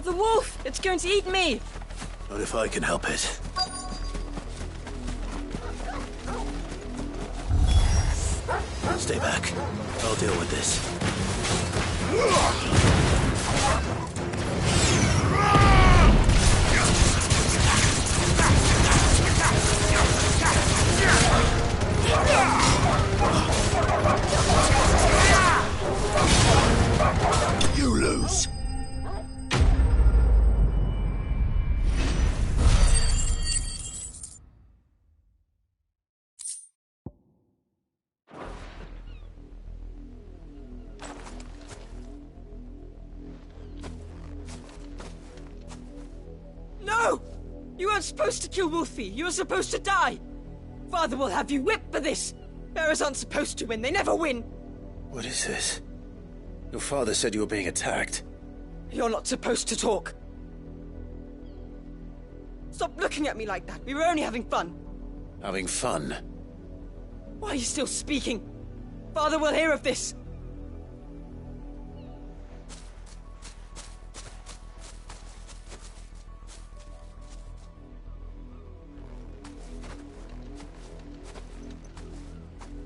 The wolf! It's going to eat me! Not if I can help it. Stay back. I'll deal with this. You lose. No! You weren't supposed to kill Wolfie. You were supposed to die. Father will have you whipped for this. Bearers aren't supposed to win. They never win. What is this? Your father said you were being attacked. You're not supposed to talk. Stop looking at me like that. We were only having fun. Having fun? Why are you still speaking? Father will hear of this.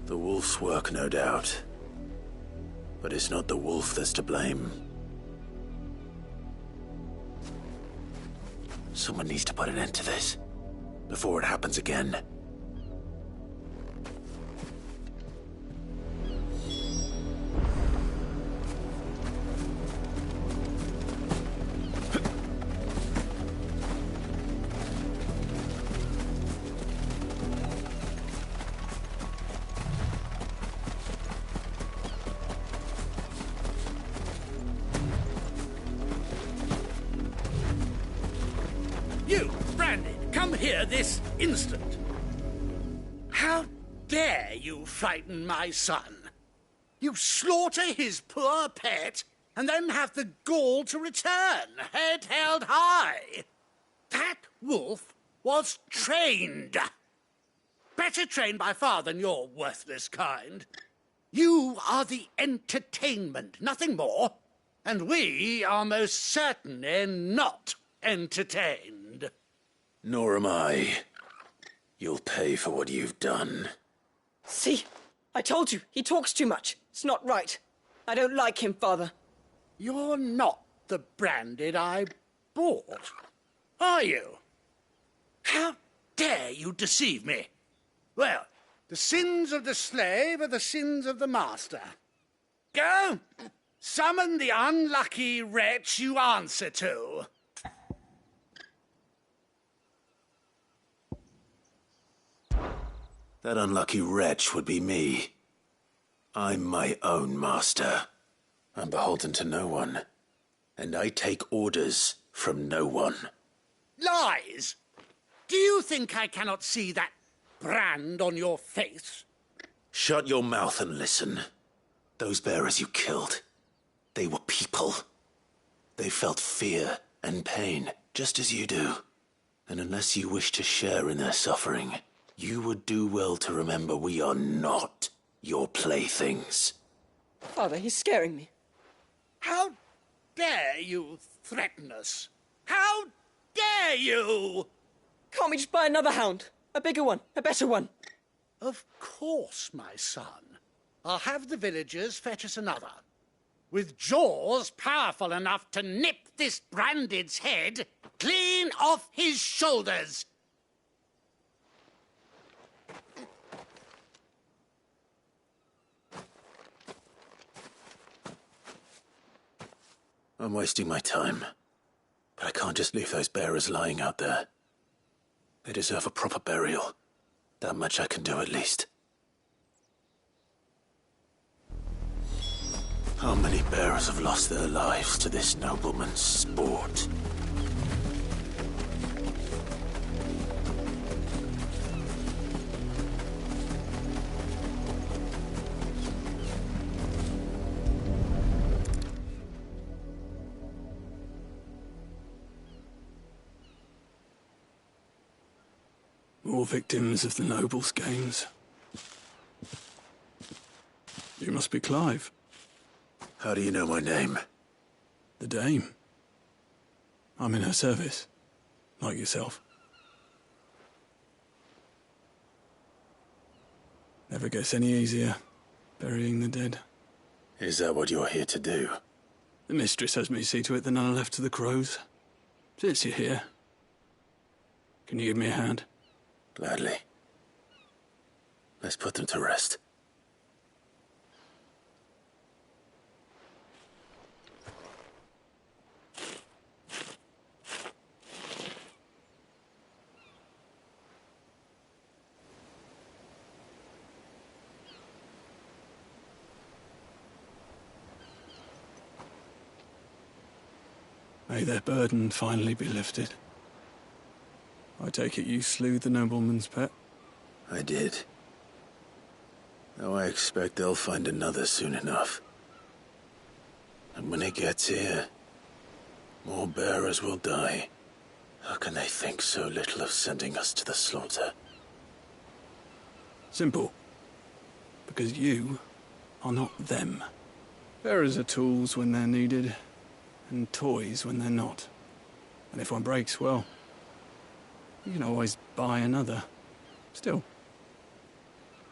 The wolf's work, no doubt. But it's not the wolf that's to blame. Someone needs to put an end to this, before it happens again. You, Brandon, come here this instant. How dare you frighten my son? You slaughter his poor pet, and then have the gall to return, head held high. That wolf was trained. Better trained by far than your worthless kind. You are the entertainment, nothing more. And we are most certainly not entertained. Nor am I. You'll pay for what you've done. See? I told you. He talks too much. It's not right. I don't like him, Father. You're not the Branded I bought, are you? How dare you deceive me? Well, the sins of the slave are the sins of the master. Go, summon the unlucky wretch you answer to. That unlucky wretch would be me. I'm my own master. I'm beholden to no one. And I take orders from no one. Lies! Do you think I cannot see that brand on your face? Shut your mouth and listen. Those bearers you killed, they were people. They felt fear and pain, just as you do. And unless you wish to share in their suffering, you would do well to remember we are not your playthings. Father, he's scaring me. How dare you threaten us? How dare you? Can't we just buy another hound? A bigger one, a better one. Of course, my son. I'll have the villagers fetch us another. With jaws powerful enough to nip this Branded's head clean off his shoulders. I'm wasting my time. But I can't just leave those bearers lying out there. They deserve a proper burial. That much I can do at least. How many bearers have lost their lives to this nobleman's sport? More victims of the nobles' games. You must be Clive. How do you know my name? The Dame. I'm in her service, like yourself. Never gets any easier, burying the dead. Is that what you're here to do? The mistress has me see to it that none are left to the crows. Since you're here, can you give me a hand? Gladly. Let's put them to rest. May their burden finally be lifted. I take it you slew the nobleman's pet? I did. Though I expect they'll find another soon enough. And when it gets here, more bearers will die. How can they think so little of sending us to the slaughter? Simple. Because you are not them. Bearers are tools when they're needed, and toys when they're not. And if one breaks, well, you can always buy another. Still,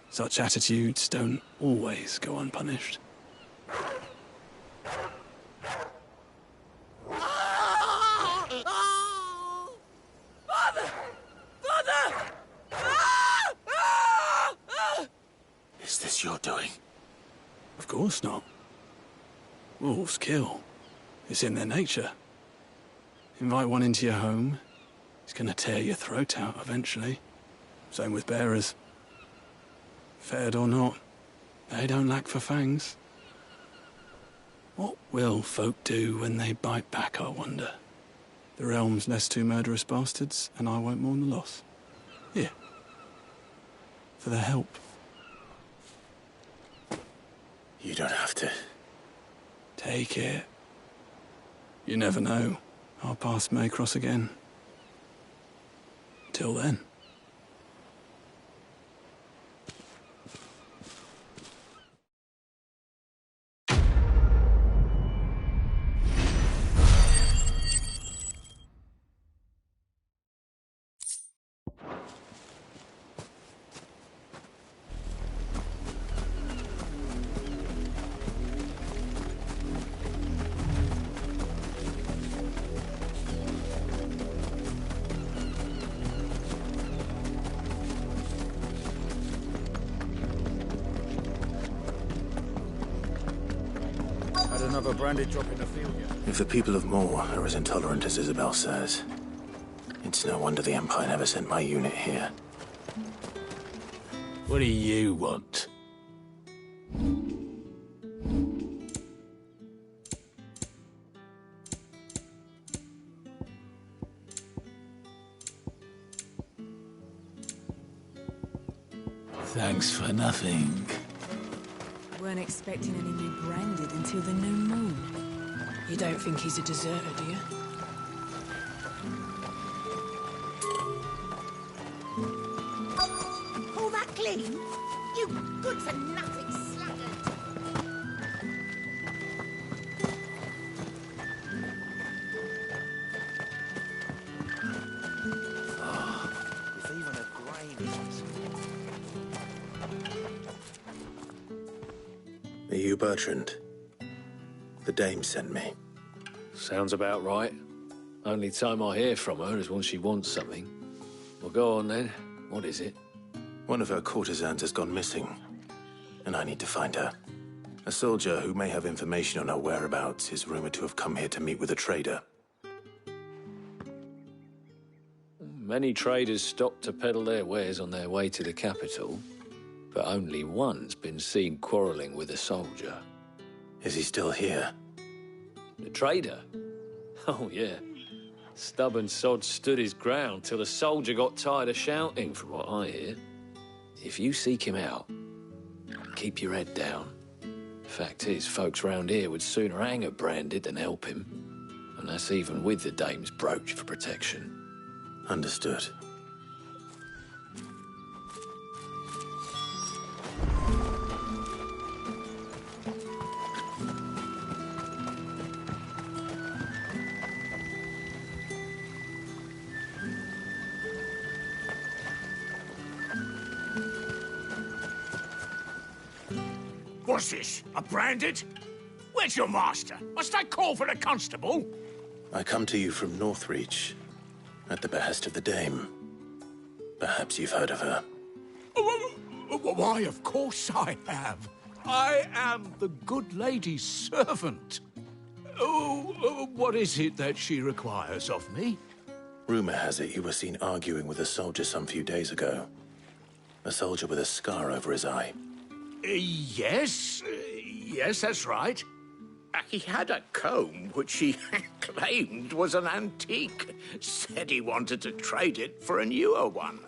such attitudes don't always go unpunished. Father! Father! Is this your doing? Of course not. Wolves kill. It's in their nature. Invite one into your home, he's gonna tear your throat out eventually. Same with bearers. Fed or not, they don't lack for fangs. What will folk do when they bite back, I wonder? The realm's less two murderous bastards, and I won't mourn the loss. Here. For their help. You don't have to. Take it. You never know. Our paths may cross again. Till then. Another branded drop in the field yet? If the people of Moor are as intolerant as Isabel says, it's no wonder the Empire never sent my unit here. What do you want? Thanks for nothing. Weren't expecting any new branded until the new moon. You don't think he's a deserter, do you? Call that clean? You good-for-nothing sluggard! There's even a grain in it. Are you Bertrand? The dame sent me. Sounds about right. Only time I hear from her is when she wants something. Well, go on then. What is it? One of her courtesans has gone missing, and I need to find her. A soldier who may have information on her whereabouts is rumored to have come here to meet with a trader. Many traders stop to peddle their wares on their way to the capital, but only one's been seen quarrelling with a soldier. Is he still here? The trader? Oh, yeah. Stubborn sod stood his ground till the soldier got tired of shouting, from what I hear. If you seek him out, keep your head down. Fact is, folks round here would sooner hang a branded than help him. And that's even with the dame's brooch for protection. Understood. was this? A branded? Where's your master? Must I call for a constable? I come to you from Northreach, at the behest of the Dame. Perhaps you've heard of her. Why, of course I have. I am the good lady's servant. What is it that she requires of me? Rumor has it you were seen arguing with a soldier some few days ago. A soldier with a scar over his eye. Yes, that's right. He had a comb which he claimed was an antique. Said he wanted to trade it for a newer one.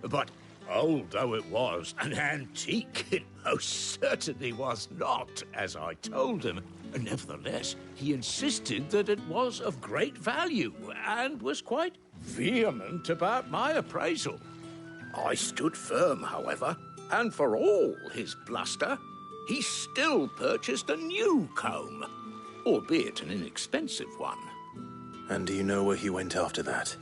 But old though it was, an antique it most certainly was not, as I told him. Nevertheless, he insisted that it was of great value and was quite vehement about my appraisal. I stood firm, however, and for all his bluster, he still purchased a new comb, albeit an inexpensive one. And do you know where he went after that?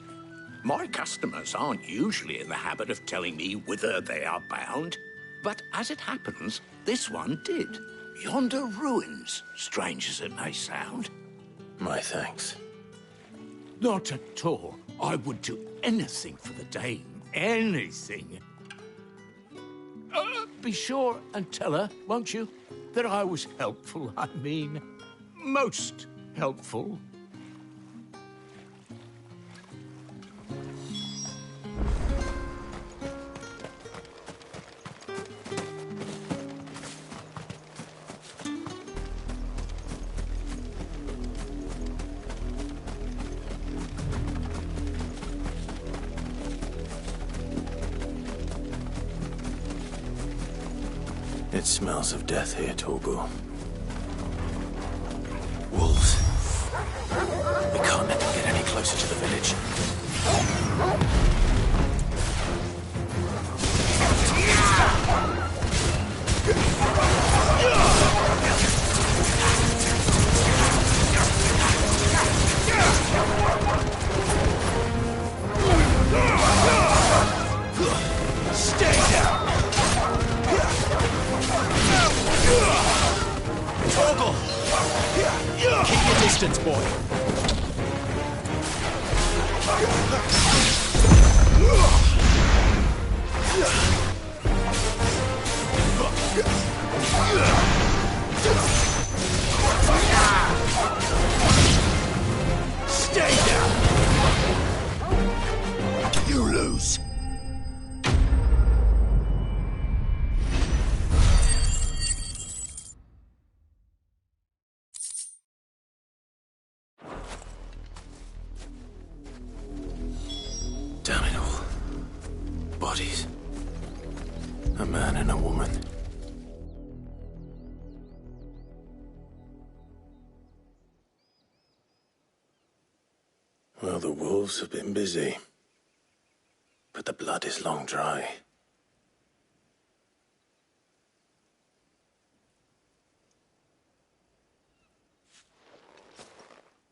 My customers aren't usually in the habit of telling me whither they are bound, but as it happens, this one did. Yonder ruins, strange as it may sound. My thanks. Not at all. I would do anything for the Dame. Anything. Be sure and tell her, won't you, that I was helpful. I mean, most helpful. It smells of death here, Torgal. Wolves. We can't let them get any closer to the village. Stay down! Torgal! Keep your distance, boy. Stay down! You lose. Damn it all. Bodies. A man and a woman. Well, the wolves have been busy. But the blood is long dry.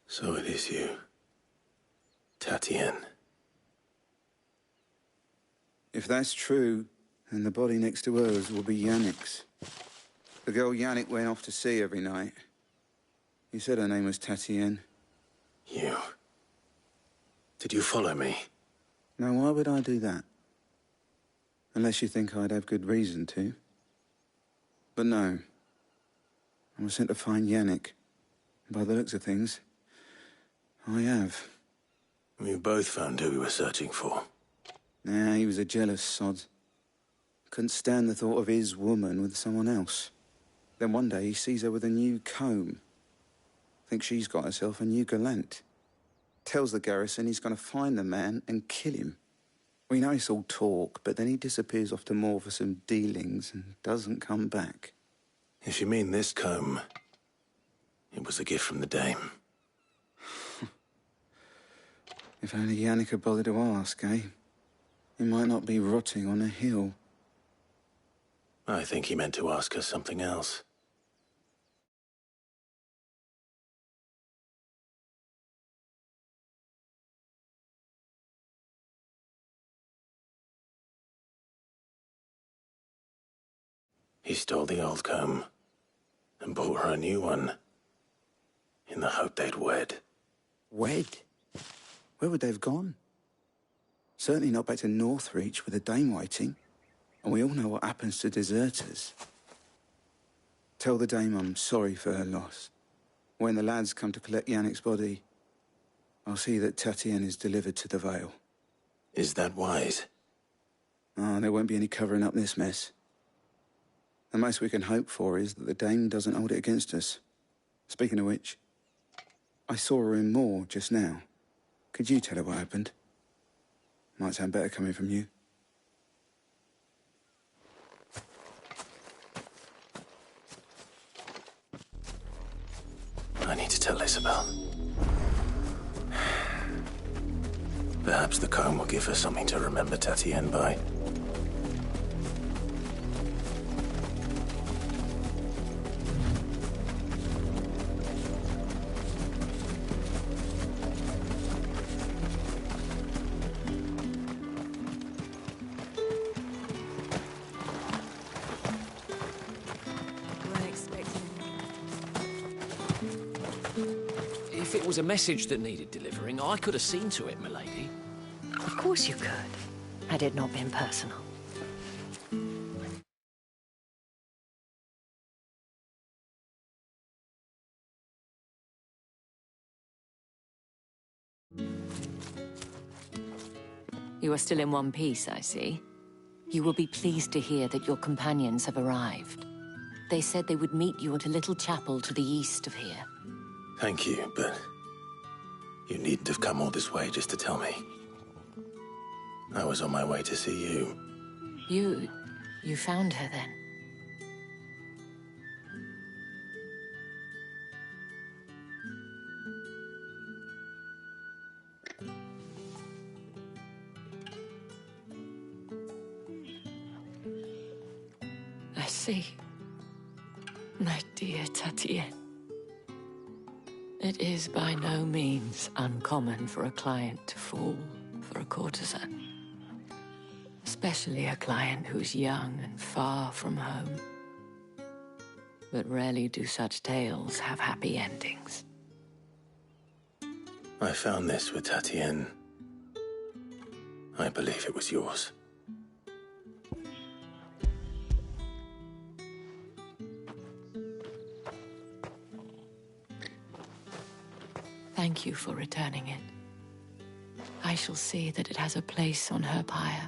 So it is you, Tatienne. If that's true, then the body next to hers will be Yannick's. The girl Yannick went off to sea every night. You said her name was Tatienne. You. Did you follow me? Now, why would I do that? Unless you think I'd have good reason to. But no. I was sent to find Yannick. By the looks of things, I have. We both found who we were searching for. Nah, he was a jealous sod. Couldn't stand the thought of his woman with someone else. Then one day he sees her with a new comb. Thinks she's got herself a new gallant. Tells the garrison he's going to find the man and kill him. We know it's all talk, but then he disappears off to Moor for some dealings and doesn't come back. If you mean this comb, it was a gift from the Dame. If only Yannick had bothered to ask, eh? He might not be rotting on a hill. I think he meant to ask her something else. He stole the old comb. and bought her a new one. In the hope they'd wed. Wed? Where would they have gone? Certainly not back to Northreach with a dame waiting. And we all know what happens to deserters. Tell the dame I'm sorry for her loss. When the lads come to collect Yannick's body, I'll see that Tatienne is delivered to the Vale. Is that wise? Ah, there won't be any covering up this mess. The most we can hope for is that the dame doesn't hold it against us. Speaking of which, I saw her in Moor just now. Could you tell her what happened? Might sound better coming from you. I need to tell Isabel. Perhaps the comb will give her something to remember Tatienne by. If it was a message that needed delivering, I could have seen to it, milady. Of course you could, had it not been personal. You are still in one piece, I see. You will be pleased to hear that your companions have arrived. They said they would meet you at a little chapel to the east of here. Thank you, but you needn't have come all this way just to tell me. I was on my way to see you. You found her then? I see. My dear Tatienne. It is by no means uncommon for a client to fall for a courtesan. Especially a client who's young and far from home. But rarely do such tales have happy endings. I found this with Tatienne. I believe it was yours. Thank you for returning it. I shall see that it has a place on her pyre.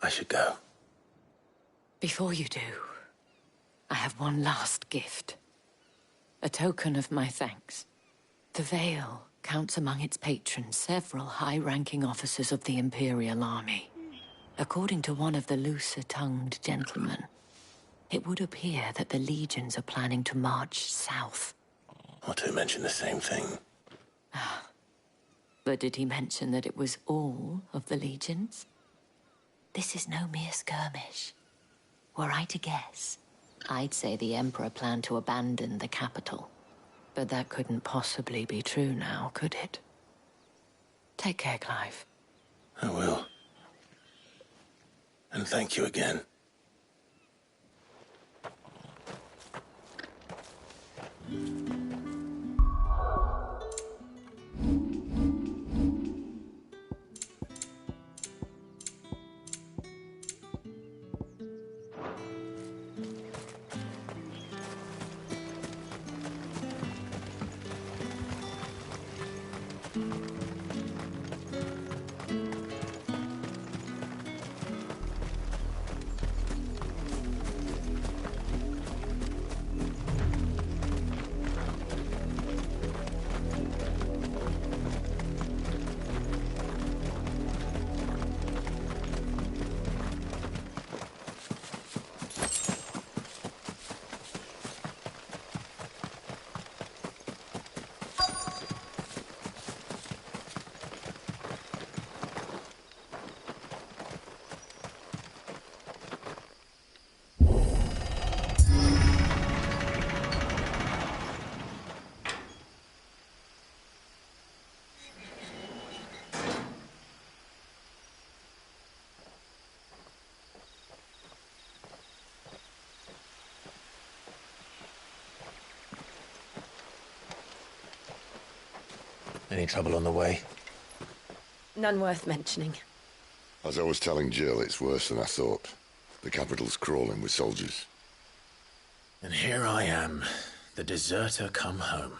I should go. Before you do, I have one last gift. A token of my thanks. The Vale counts among its patrons several high-ranking officers of the Imperial Army. According to one of the looser-tongued gentlemen, it would appear that the legions are planning to march south. Or to mention the same thing. But did he mention that it was all of the legions? This is no mere skirmish. Were I to guess, I'd say the Emperor planned to abandon the capital. But that couldn't possibly be true now, could it? Take care, Clive. I will. And thank you again. Any trouble on the way? None worth mentioning. As I was telling Jill, it's worse than I thought. The capital's crawling with soldiers. And here I am, the deserter come home.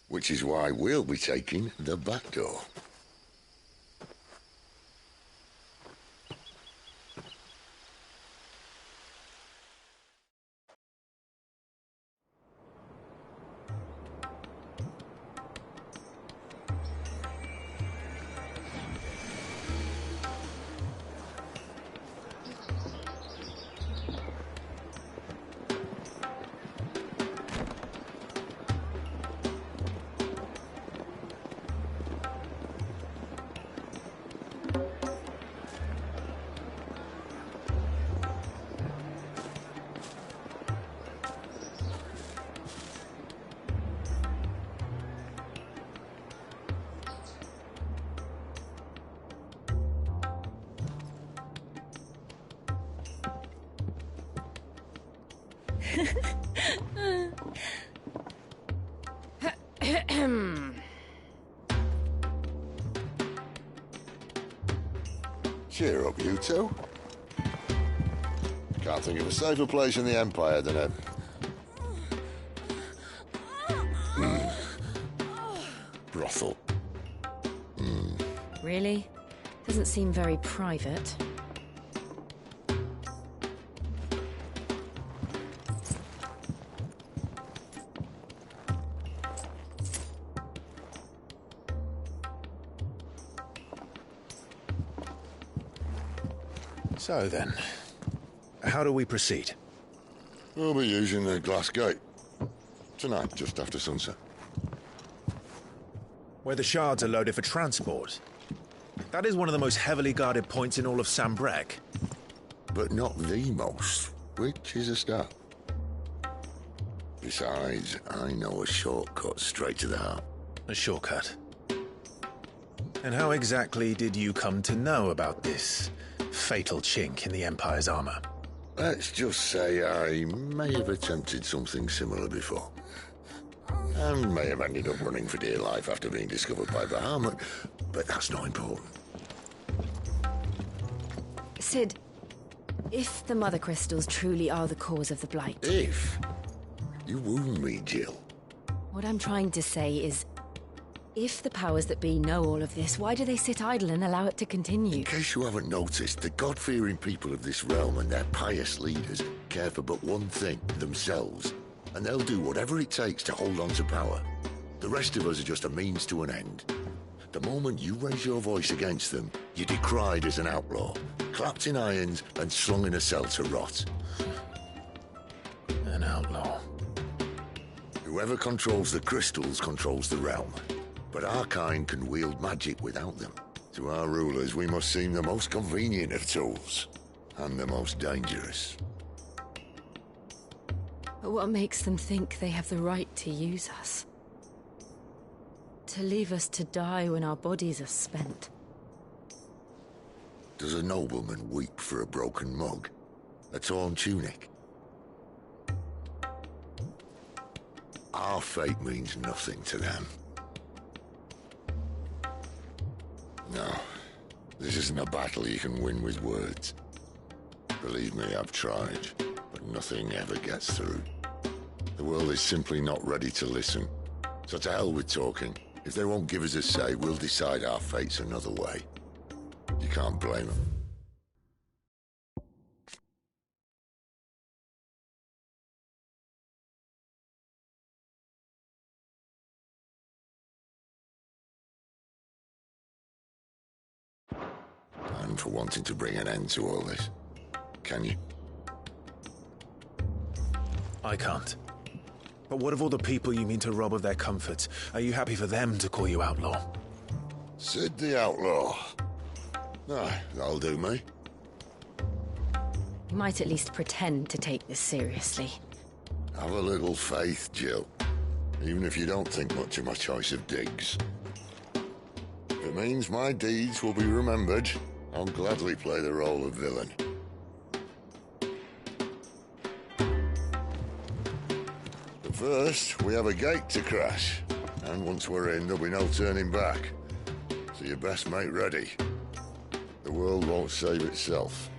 Which is why we'll be taking the back door. Cheer up, you two. Can't think of a safer place in the Empire than a... brothel. Really? Doesn't seem very private. So then, how do we proceed? We'll be using the glass gate. Tonight, just after sunset. Where the shards are loaded for transport. That is one of the most heavily guarded points in all of Sambrec. But not the most, which is a start. Besides, I know a shortcut straight to the heart. A shortcut? And how exactly did you come to know about this fatal chink in the Empire's armor? Let's just say I may have attempted something similar before. And may have ended up running for dear life after being discovered by Bahamut, but that's not important. Sid, if the Mother Crystals truly are the cause of the Blight... If? You wound me, Jill. What I'm trying to say is, if the powers that be know all of this, why do they sit idle and allow it to continue? In case you haven't noticed, the God-fearing people of this realm and their pious leaders care for but one thing, themselves. And they'll do whatever it takes to hold on to power. The rest of us are just a means to an end. The moment you raise your voice against them, you're decried as an outlaw, clapped in irons and slung in a cell to rot. An outlaw. Whoever controls the crystals controls the realm. But our kind can wield magic without them. To our rulers, we must seem the most convenient of tools, and the most dangerous. But what makes them think they have the right to use us? To leave us to die when our bodies are spent? Does a nobleman weep for a broken mug? A torn tunic? Our fate means nothing to them. No, this isn't a battle you can win with words. Believe me, I've tried, but nothing ever gets through. The world is simply not ready to listen. So to hell with talking. If they won't give us a say, we'll decide our fates another way. You can't blame them. And for wanting to bring an end to all this. Can you? I can't. But what of all the people you mean to rob of their comforts? Are you happy for them to call you outlaw? Sid the Outlaw. Aye, that'll do me. You might at least pretend to take this seriously. Have a little faith, Jill. Even if you don't think much of my choice of digs. If it means my deeds will be remembered, I'll gladly play the role of villain. But first, we have a gate to crash. And once we're in, there'll be no turning back. So you best make ready. The world won't save itself.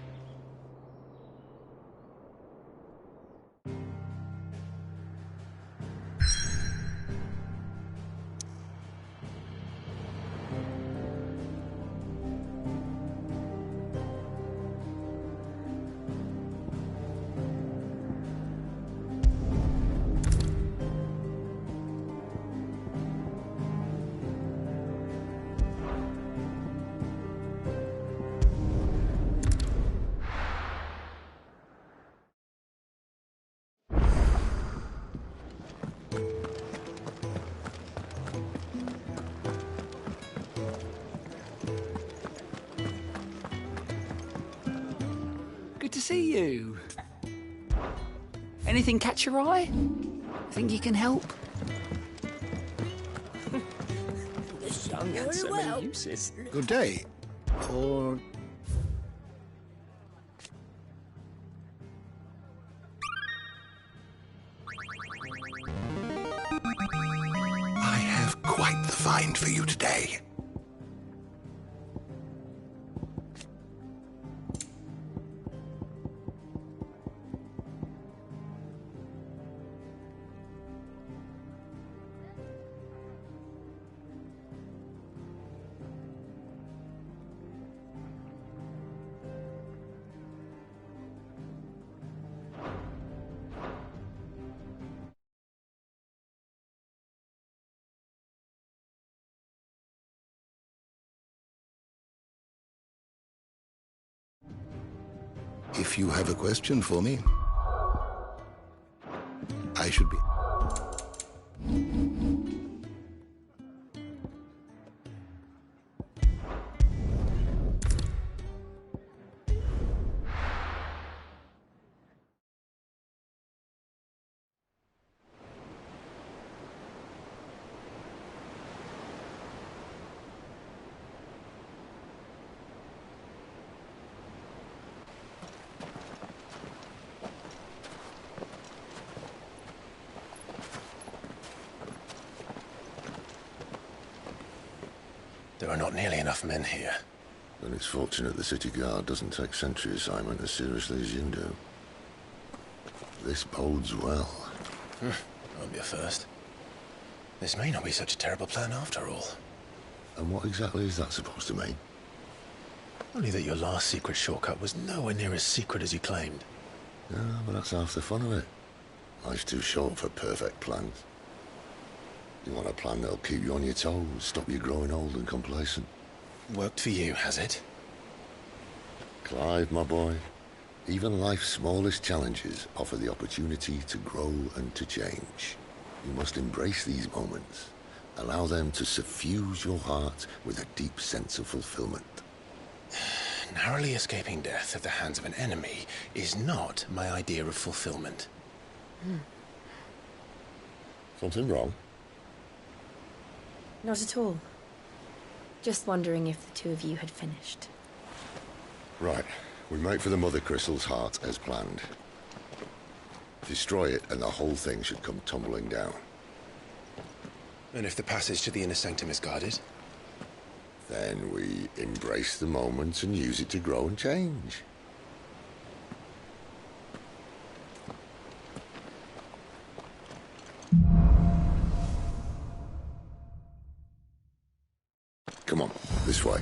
Good to see you. Anything catch your eye? Think you can help? This young has so many uses. Good day. Or... I have quite the find for you today. If you have a question for me, I should be... There are not nearly enough men here. Then it's fortunate the city guard doesn't take sentry assignment as seriously as you do. This bodes well. Won't be a first. This may not be such a terrible plan after all. And what exactly is that supposed to mean? Only that your last secret shortcut was nowhere near as secret as you claimed. Yeah, but that's half the fun of it. Life's too short for perfect plans. You want a plan that'll keep you on your toes, stop you growing old and complacent. Worked for you, has it? Clive, my boy, even life's smallest challenges offer the opportunity to grow and to change. You must embrace these moments. Allow them to suffuse your heart with a deep sense of fulfillment. Narrowly escaping death at the hands of an enemy is not my idea of fulfillment. Something wrong? Not at all. Just wondering if the two of you had finished. Right. We make for the Mother Crystal's heart as planned. Destroy it and the whole thing should come tumbling down. And if the passage to the inner sanctum is guarded? Then we embrace the moment and use it to grow and change. Come on, this way.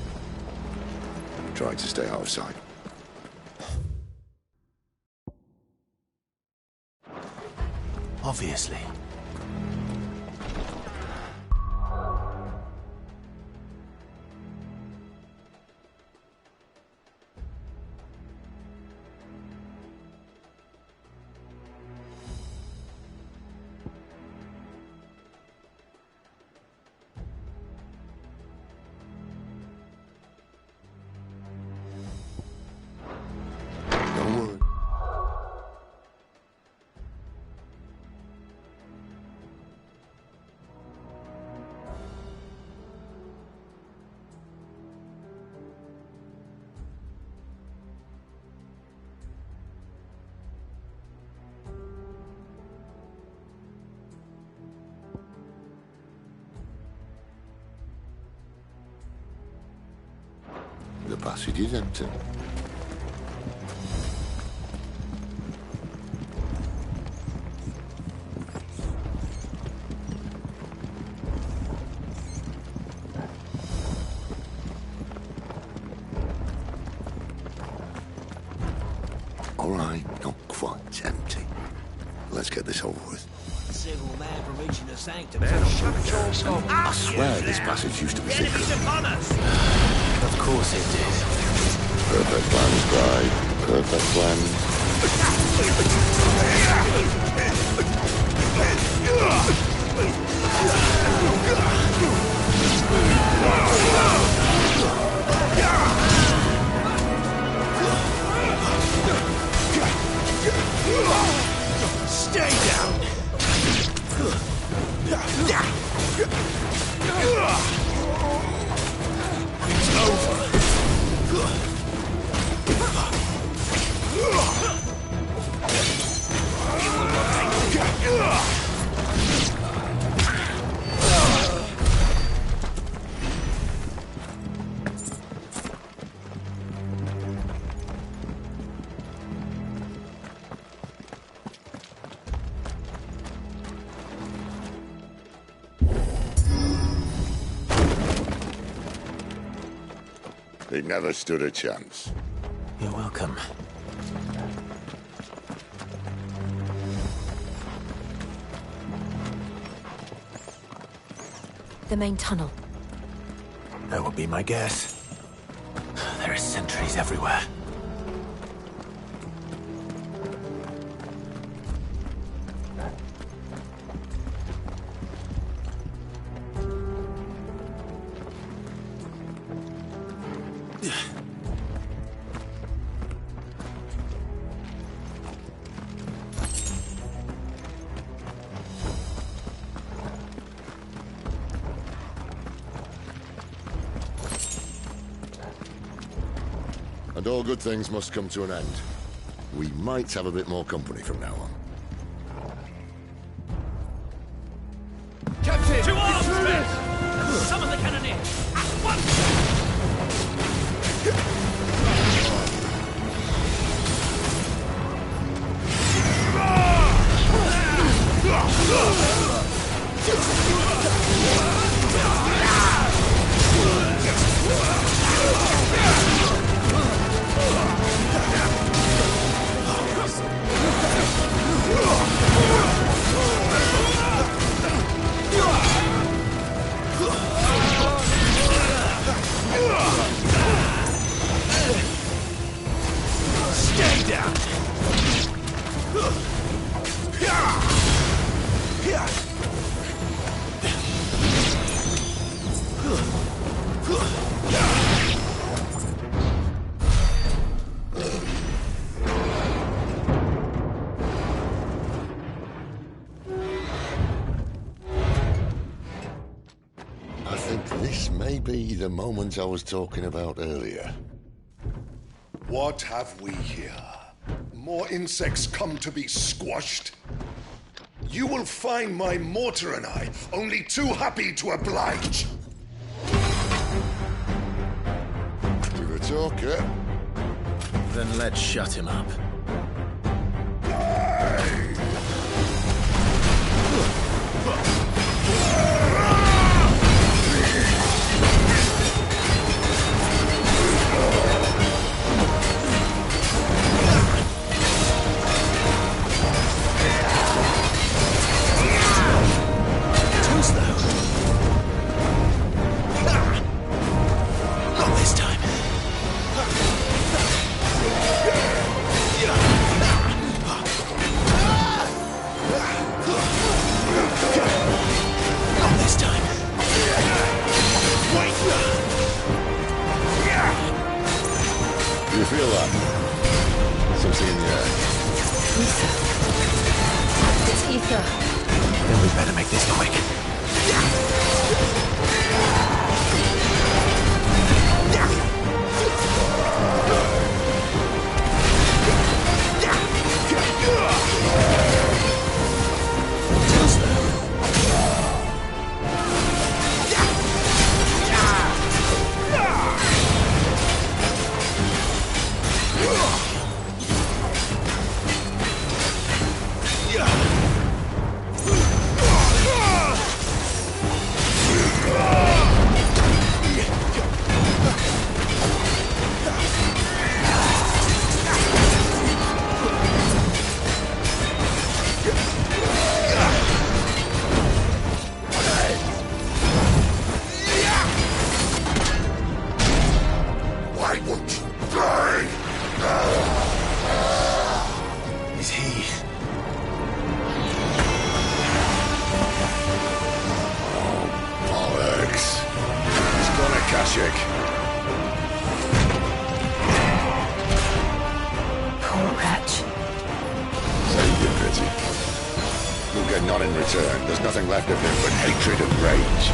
Try to stay out of sight. Obviously. passage is empty. All right, not quite empty. Let's get this over with. Civil man from reaching the sanctum. I swear this passage used to be secret. Upon us. Of course it did. Perfect plan, Scribe. Perfect plan. Stay down. It's over. He never stood a chance. You're welcome. The main tunnel. That would be my guess. There are sentries everywhere. And all good things must come to an end. We might have a bit more company from now on. Captain! To arms, men! Summon the cannoneer! At once! Stay down! I think this may be the moment I was talking about earlier. What have we here? More insects come to be squashed? You will find my mortar and I only too happy to oblige. You're a talker. Then let's shut him up. Not this time. magic. Poor wretch. Save you, Gritty. You'll get none in return. There's nothing left of him but hatred and rage.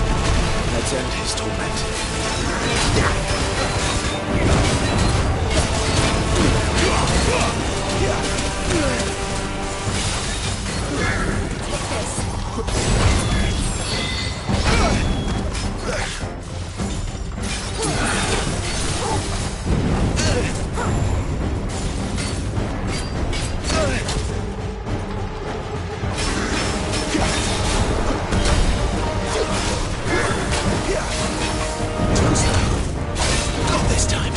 Let's end his torment. Not this time.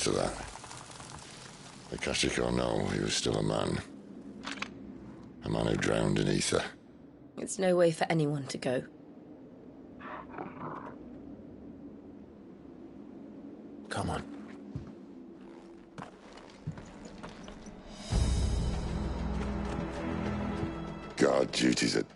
To that. The Kashiko know he was still a man. A man who drowned in ether. It's no way for anyone to go. Come on. Guard duties at...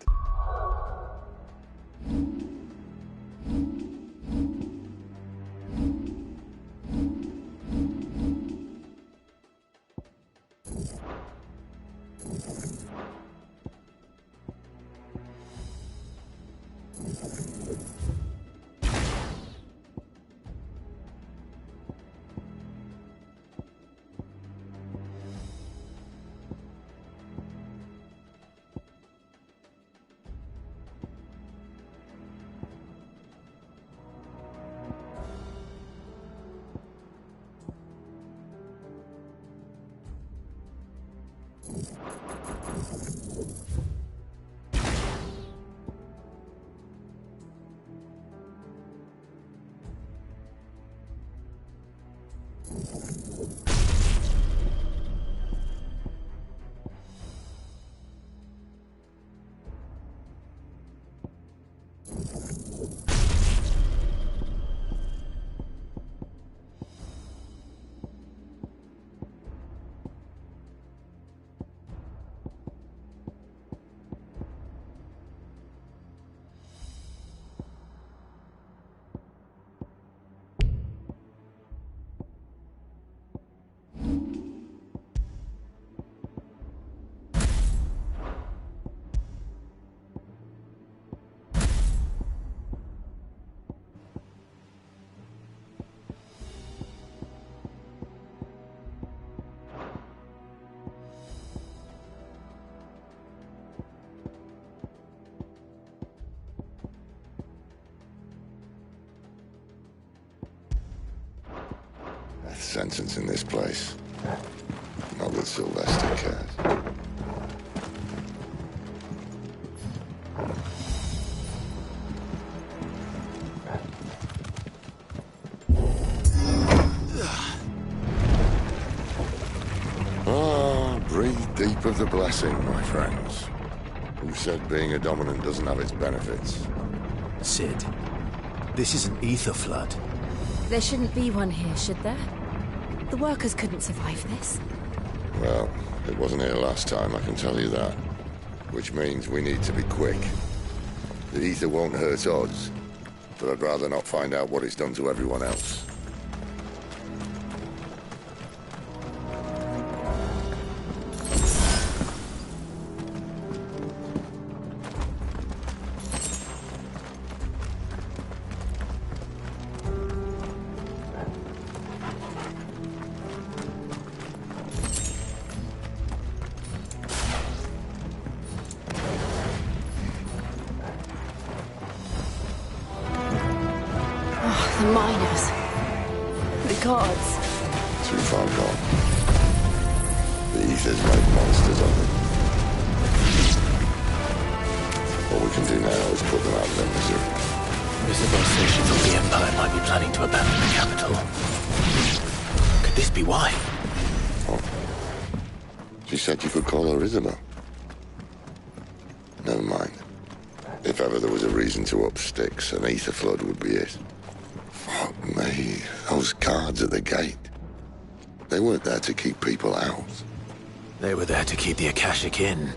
death sentence in this place. Not that Sylvester cares. Breathe deep of the blessing, my friends. Who said being a dominant doesn't have its benefits? Sid, this is an ether flood. There shouldn't be one here, should there? The workers couldn't survive this. Well, it wasn't here last time, I can tell you that. Which means we need to be quick. The ether won't hurt odds, but I'd rather not find out what it's done to everyone else. The miners. The gods. Too far gone. The ether's made monsters of them. What we can do now is put them out of their misery. Isabel says she thought the Empire might be planning to abandon the capital. Could this be why? Oh. She said you could call her Isabel. Never mind. If ever there was a reason to up sticks, an ether flood would be it. Fuck me, those guards at the gate. They weren't there to keep people out. They were there to keep the Akashic in.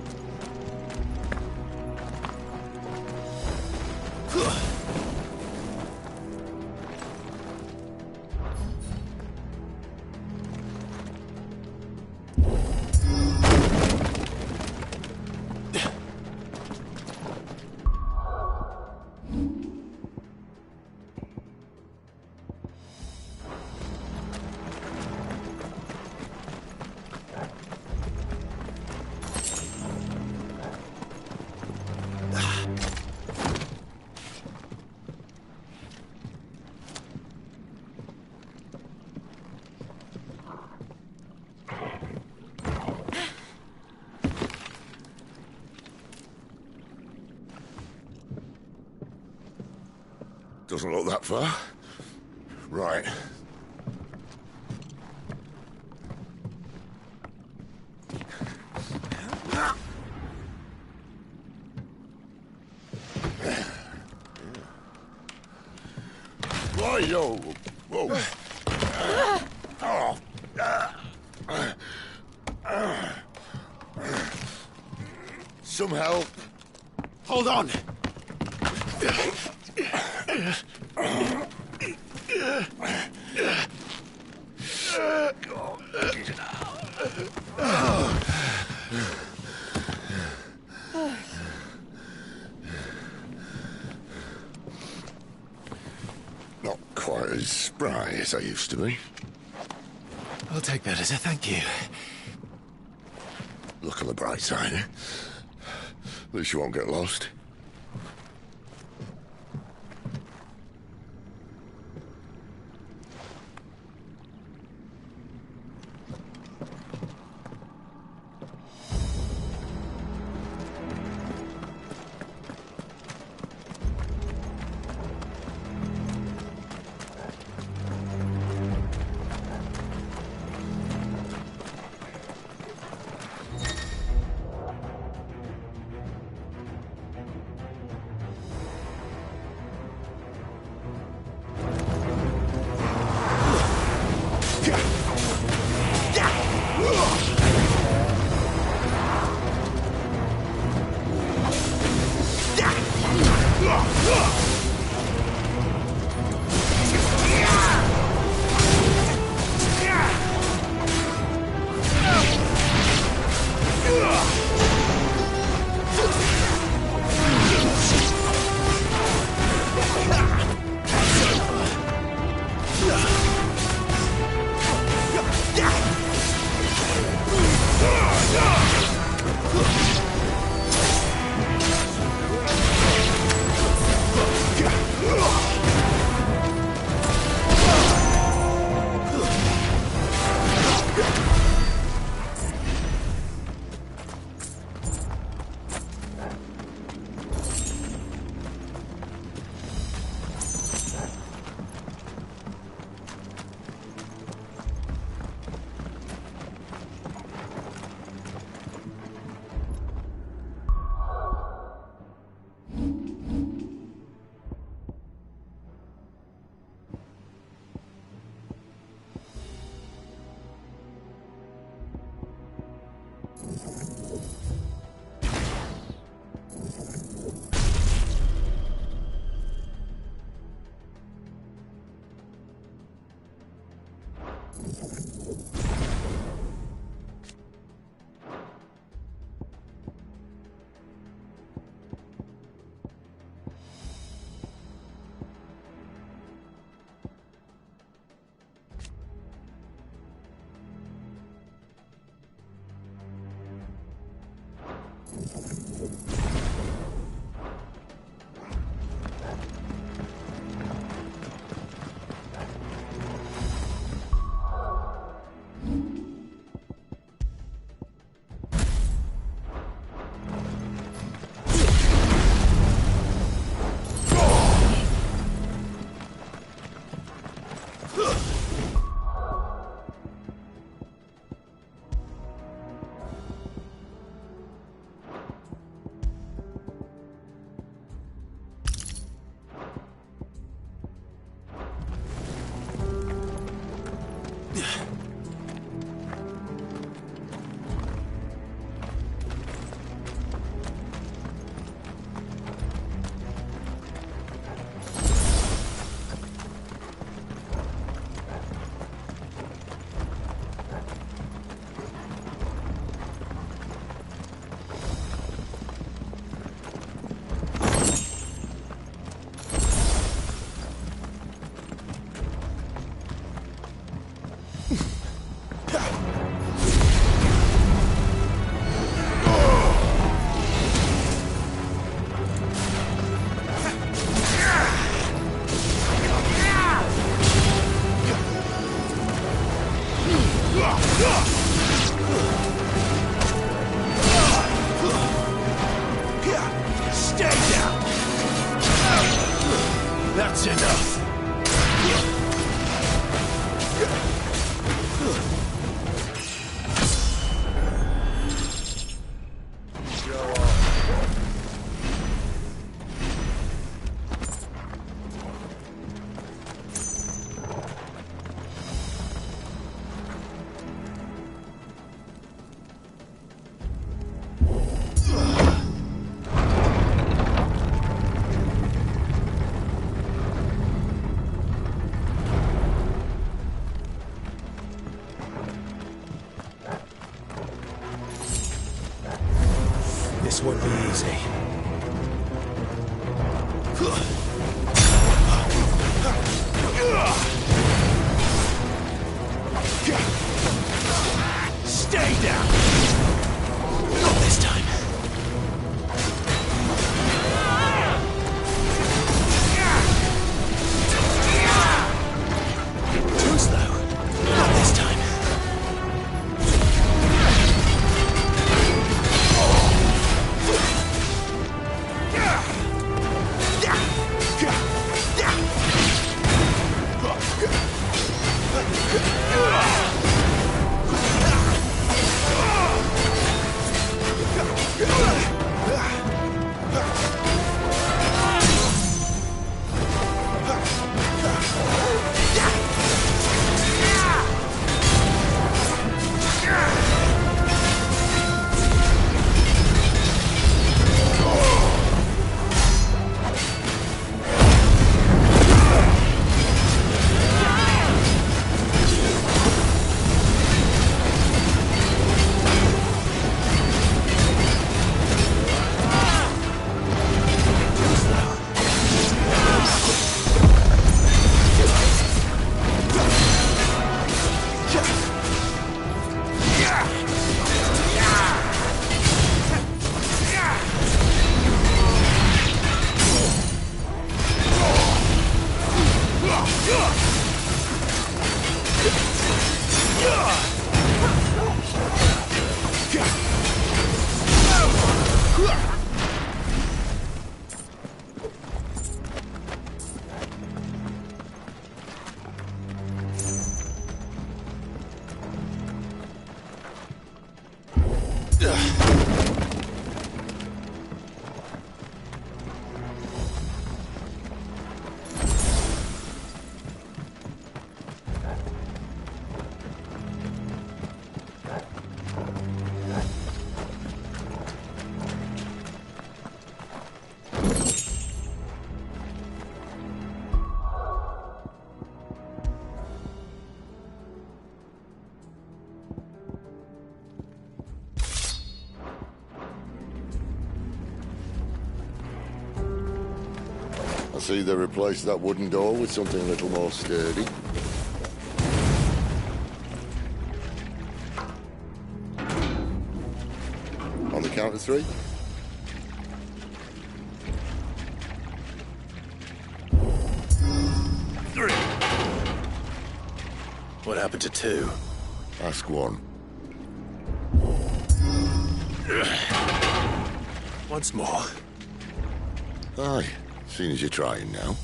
Doesn't look that far. Right. Whoa, whoa. Some help. Hold on. Not quite as spry as I used to be. I'll take that as a thank you. Look on the bright side, eh? At least you won't get lost. That's enough. This won't be easy. Stay down! Not this time. Too slow. Not this time. see they replaced that wooden door with something a little more sturdy. On the count of 3. 3. What happened to 2? Ask 1. Once more. Aye, seeing as you're trying now.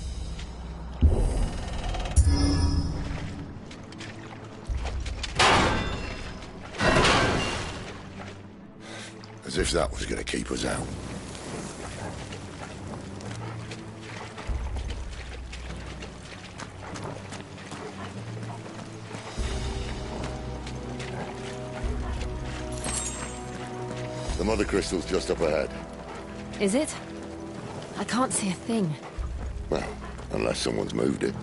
As if that was going to keep us out. The mother crystal's just up ahead. Is it? I can't see a thing. Well, unless someone's moved it.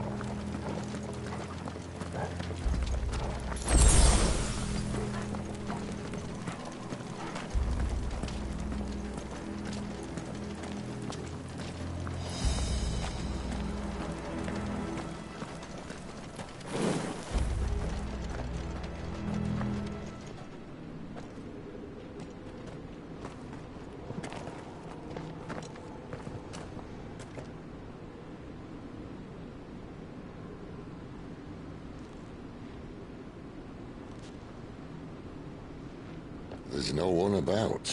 There's no one about.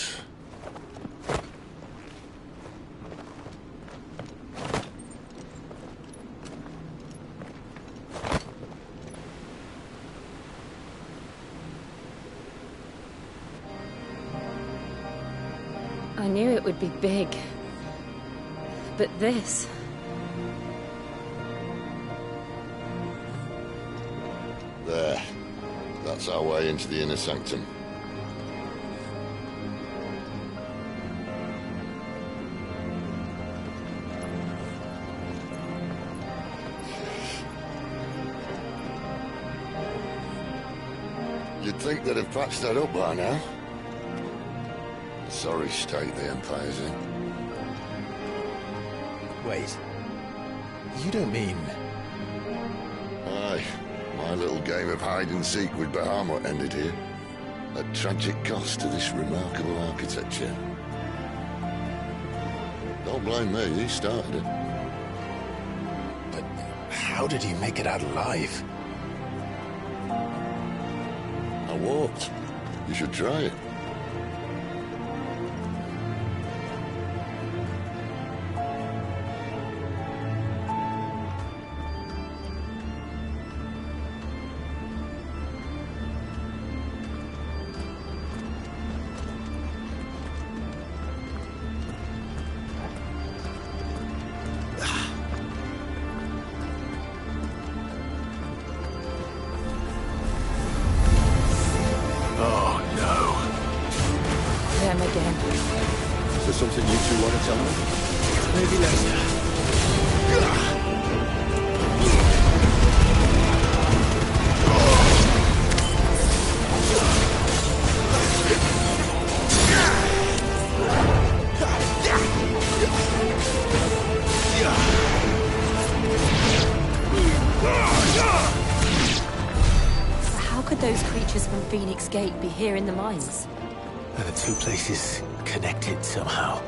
I knew it would be big. But this... There. That's our way into the inner sanctum. You'd think they'd have patched that up by now. A sorry state the Empire's in. Wait. You don't mean... Aye. My little game of hide-and-seek with Bahamut ended here. At tragic cost to this remarkable architecture. Don't blame me, he started it. But how did he make it out alive? I walked. You should try it. Is there something you two want to tell me? Maybe later. How could those creatures from Phoenix Gate be here in the mines? Are the two places connected somehow?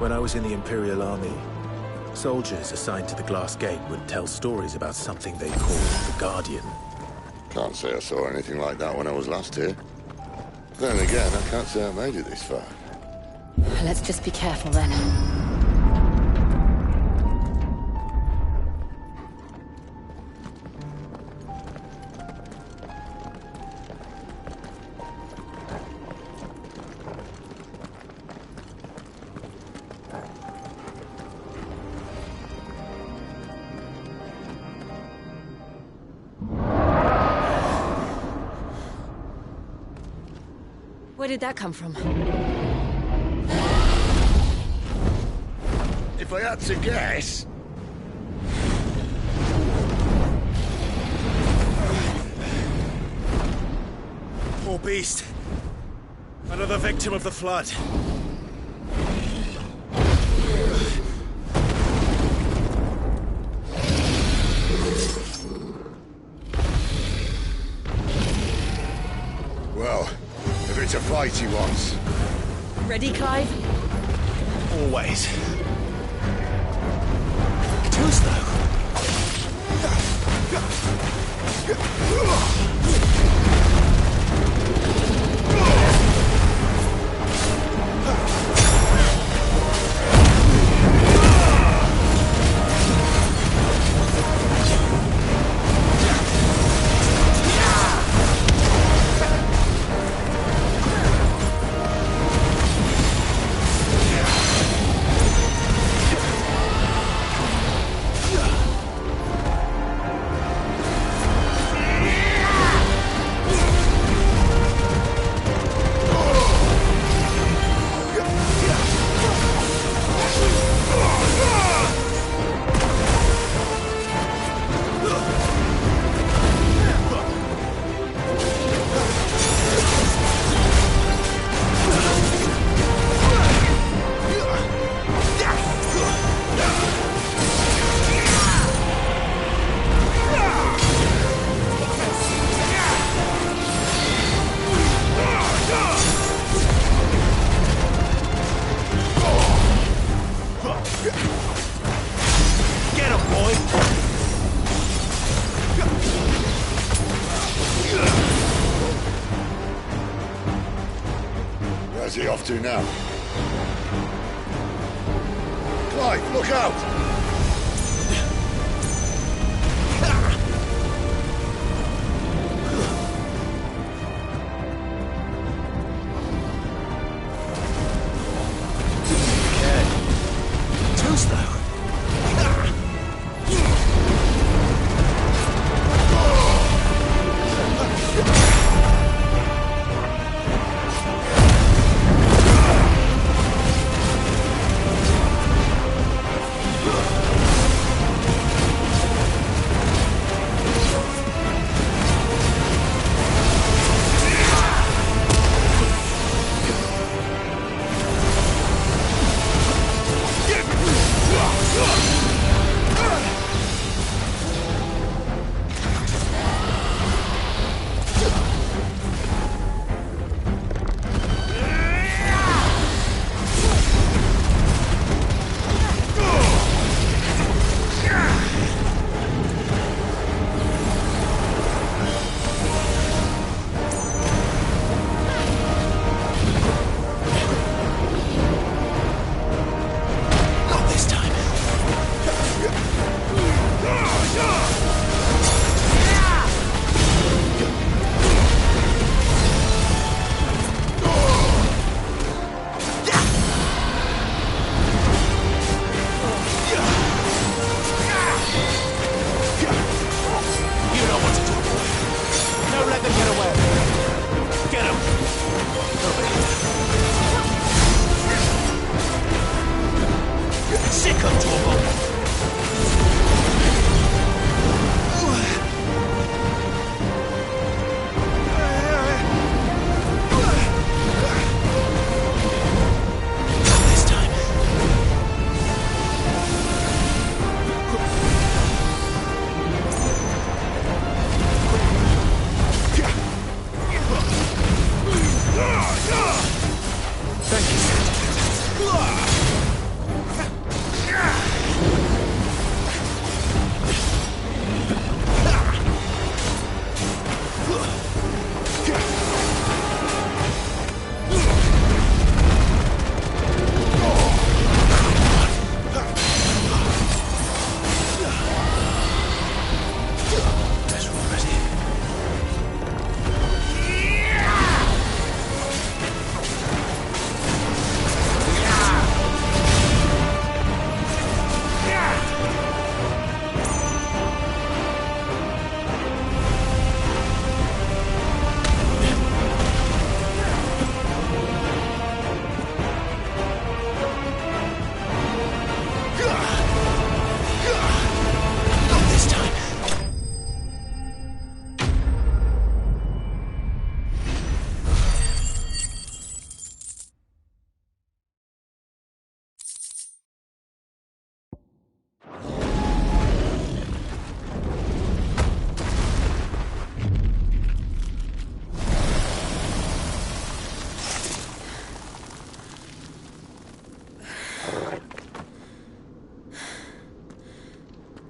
When I was in the Imperial Army, soldiers assigned to the Glass Gate would tell stories about something they called the Guardian. Can't say I saw anything like that when I was last here. Then again, I can't say I made it this far. Let's just be careful then. Where did that come from? If I had to guess... Poor beast. Another victim of the flood. Well, if it's a fight he wants. Ready, Clive? Always. Too slow. Where's he off to now? Clive, look out! Too slow.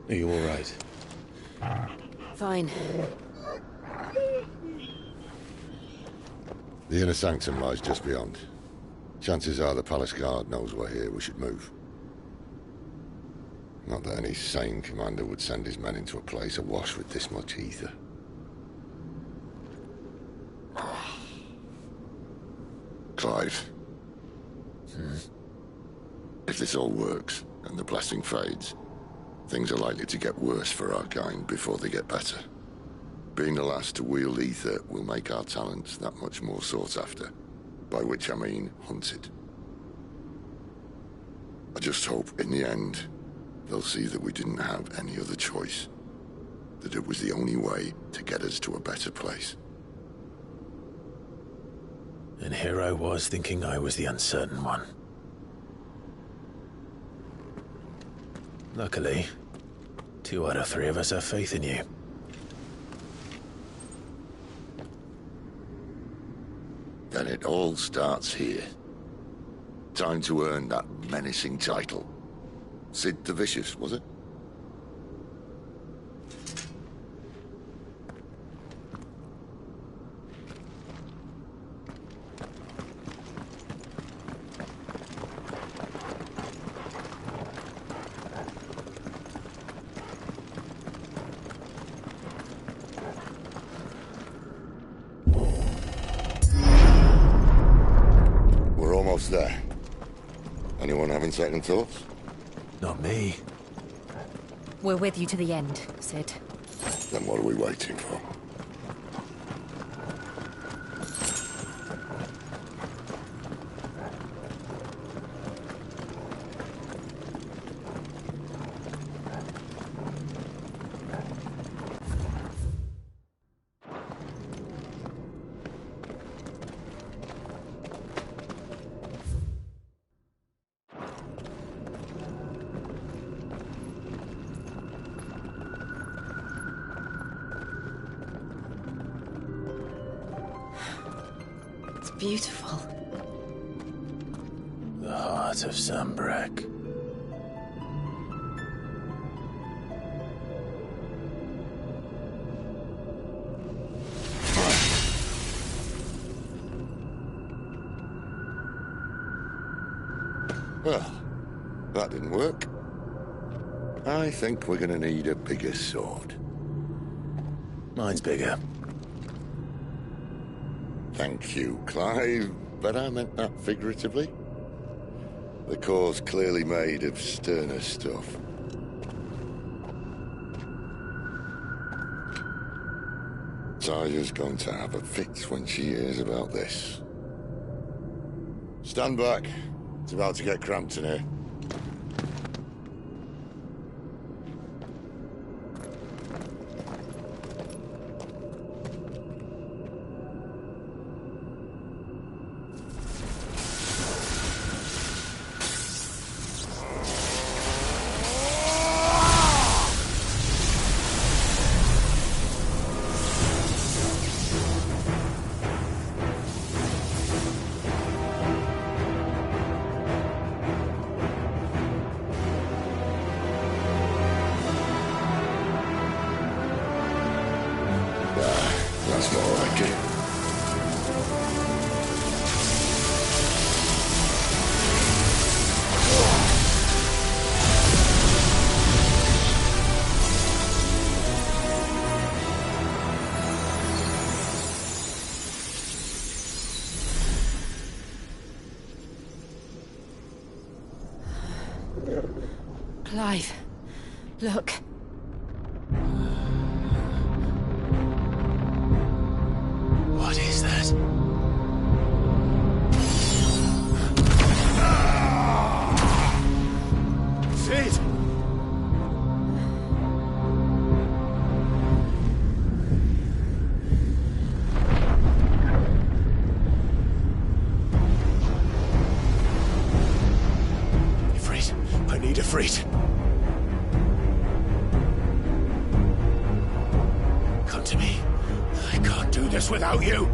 Are you all right? Fine. The inner sanctum lies just beyond. Chances are the palace guard knows we're here. We should move. Not that any sane commander would send his men into a place awash with this much ether. Clive. If this all works, and the blessing fades, things are likely to get worse for our kind before they get better. Being the last to wield ether will make our talents that much more sought after, by which I mean hunted. I just hope, in the end, they'll see that we didn't have any other choice, that it was the only way to get us to a better place. And here I was thinking I was the uncertain one. Luckily, 2 out of 3 of us have faith in you. Then it all starts here. Time to earn that menacing title. Sid the Vicious, was it? We're almost there. Anyone having second thoughts? Not me. We're with you to the end, Sid. Then what are we waiting for? Beautiful. The heart of Sambrek. Well, that didn't work. I think we're gonna need a bigger sword. Mine's bigger. Thank you, Clive, but I meant that figuratively. The core's clearly made of sterner stuff. Taya's going to have a fit when she hears about this. Stand back. It's about to get cramped in here. That's more like it. Clive, look. What is that? Sid! Ifrit, I need Ifrit. Come to me. I can't do this without you.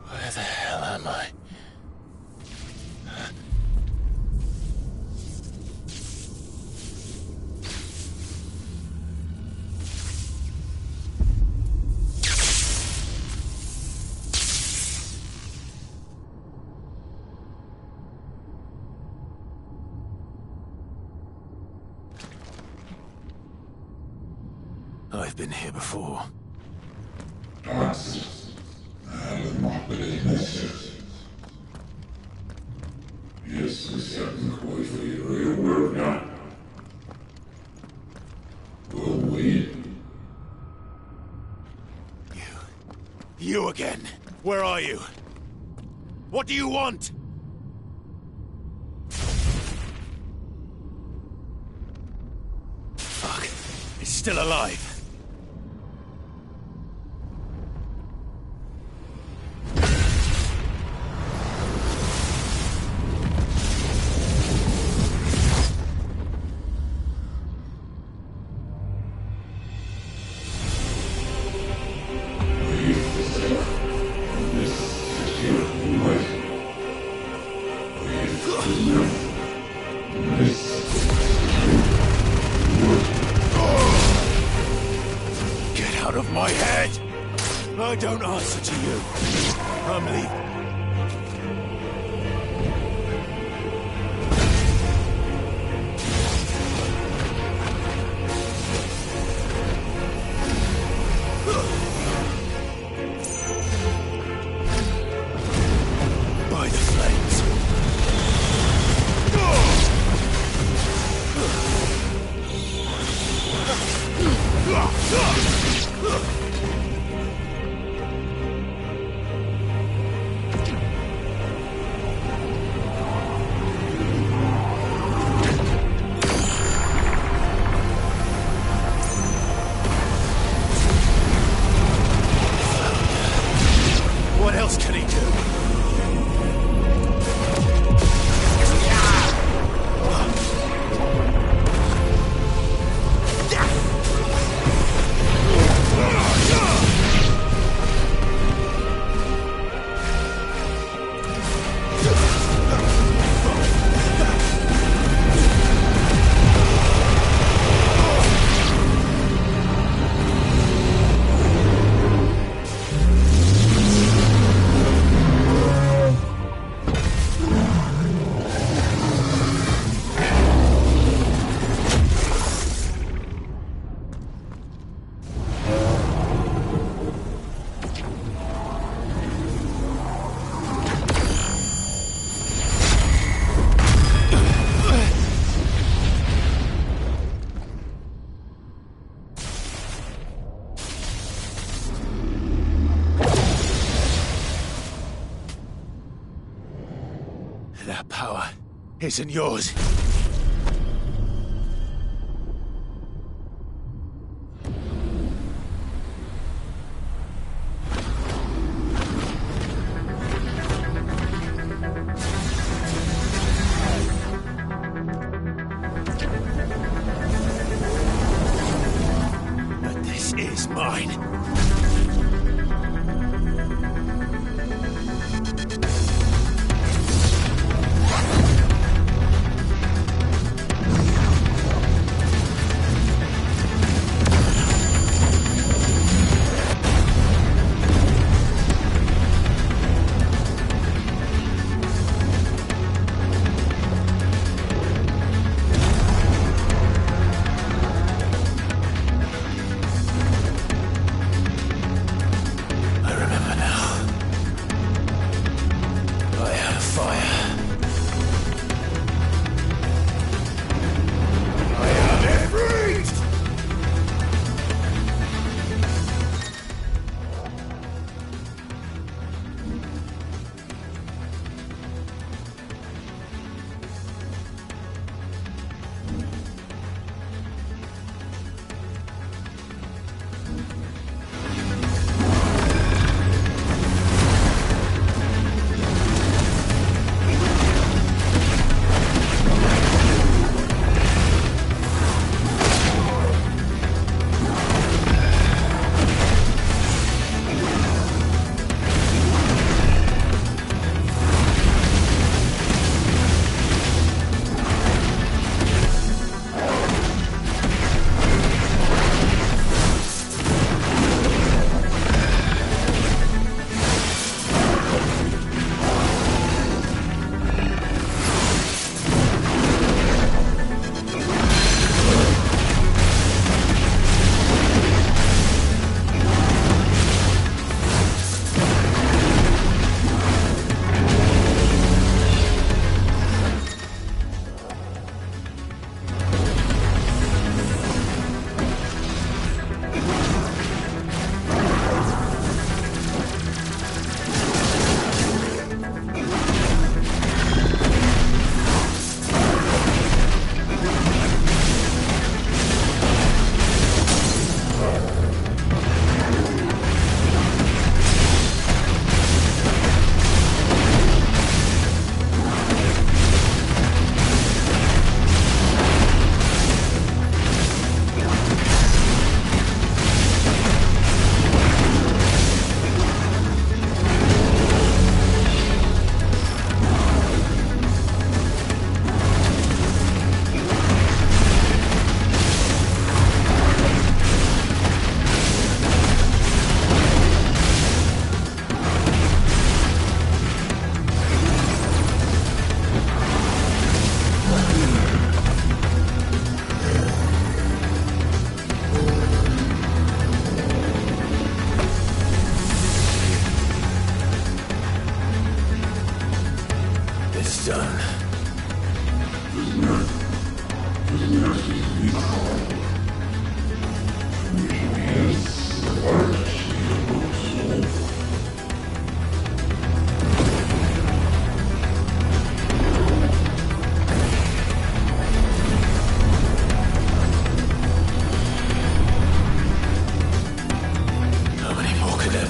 Where the hell am I? I've been here before. You again! Where are you? What do you want? Fuck. It's still alive. Get out of my head! I don't answer to you. I'm leaving. By the flames. What else can he do? That power isn't yours. But this is mine.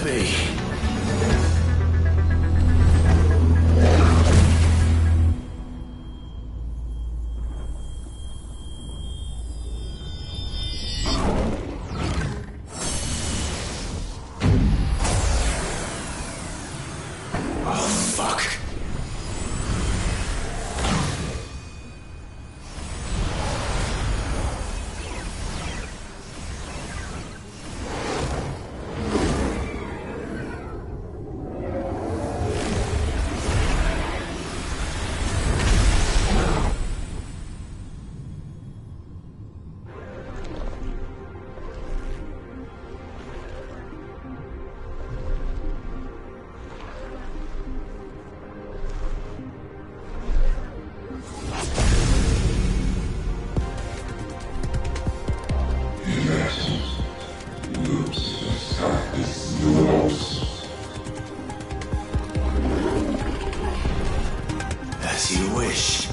be. As you wish.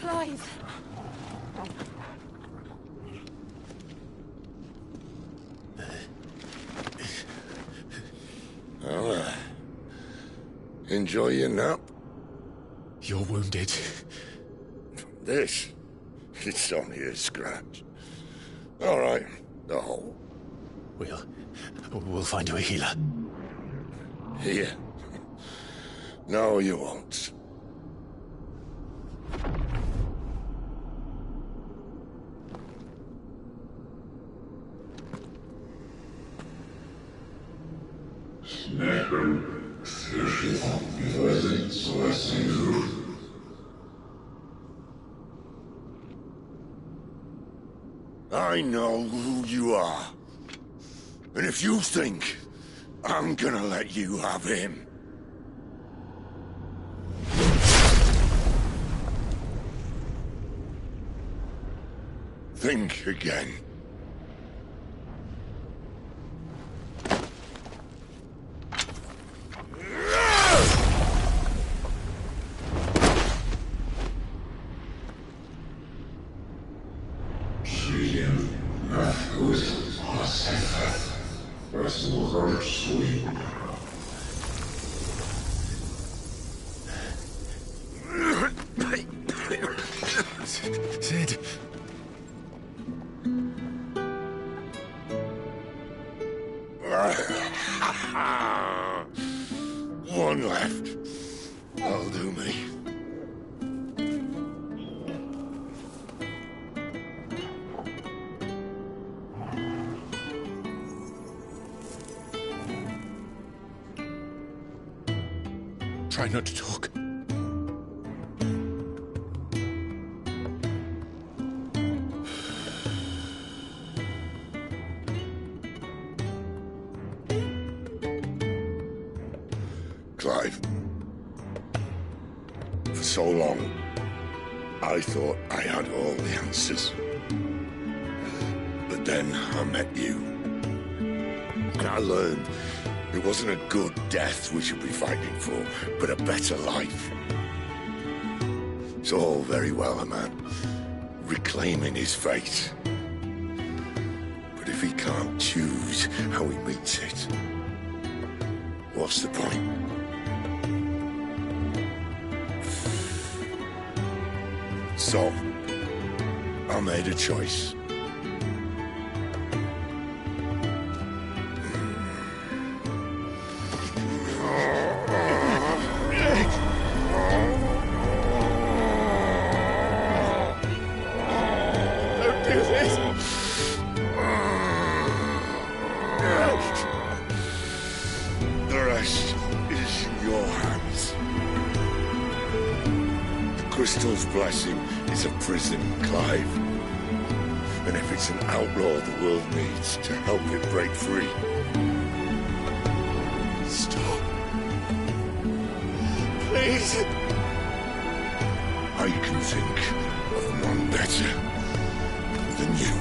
Clive. Well, enjoy your nap. You're wounded. This? It's only a scratch. All right, the hole. We'll find you a healer. Here. No, you won't. I know who you are. And if you think I'm gonna let you have him... think again. Sid. One left. That'll do me. Try not to talk. Clive. For so long, I thought I had all the answers. But then I met you. And I learned it wasn't a good death we should be fighting for, but a better life. It's all very well a man reclaiming his fate. But if he can't choose how he meets it, what's the point? So, I made a choice. Don't do this! The rest is in your hands. The crystal's blessing is a prison, Clive. And if it's an outlaw the world needs to help it break free... Stop. Please. I can think of none better than you.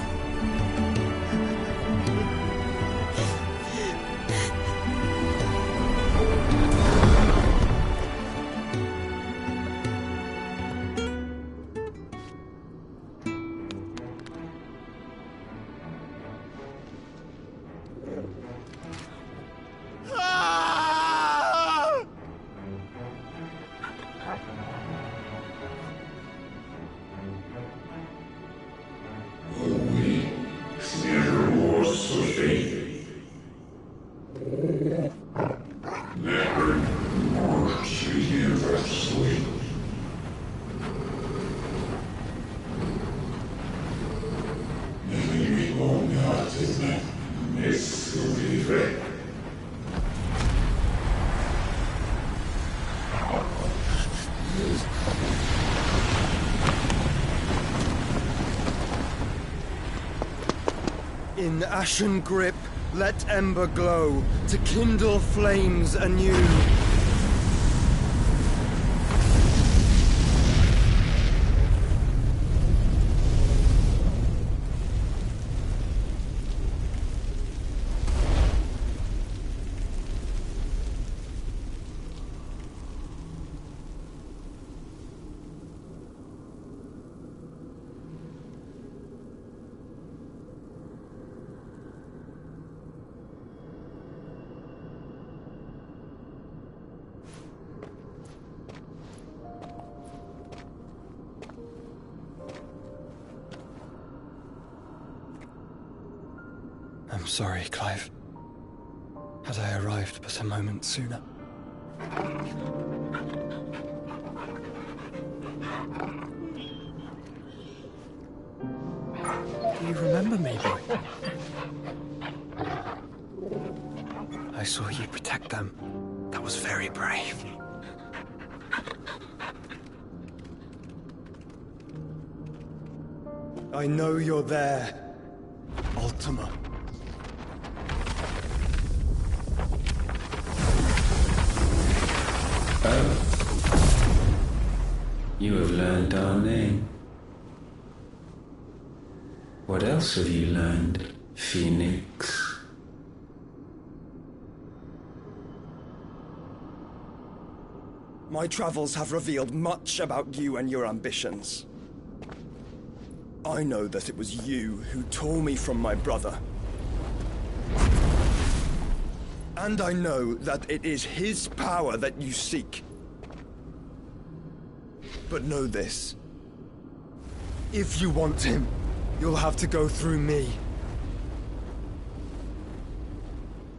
In ashen grip, let ember glow, to kindle flames anew. sorry, Clive. Had I arrived but a moment sooner. Do you remember me, boy? I saw you protect them. That was very brave. I know you're there, Ultima. Oh. You have learned our name. What else have you learned, Phoenix? My travels have revealed much about you and your ambitions. I know that it was you who tore me from my brother. And I know that it is his power that you seek. But know this. If you want him, you'll have to go through me.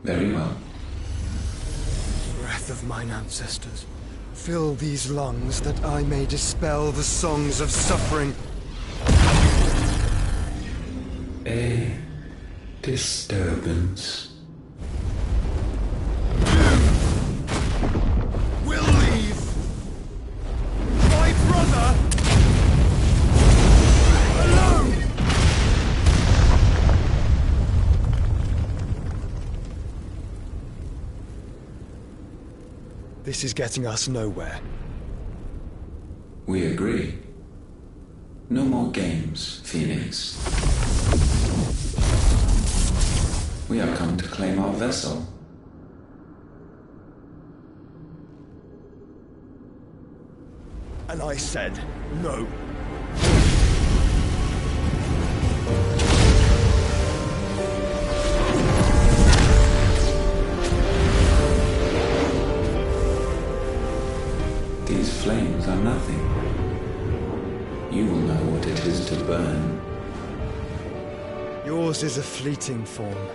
Very well. Breath of mine ancestors, fill these lungs that I may dispel the songs of suffering. A disturbance. Will leave my brother alone. This is getting us nowhere. We agree. No more games, Phoenix. We have come to claim our vessel. And I said no. These flames are nothing. You will know what it is to burn. Yours is a fleeting form.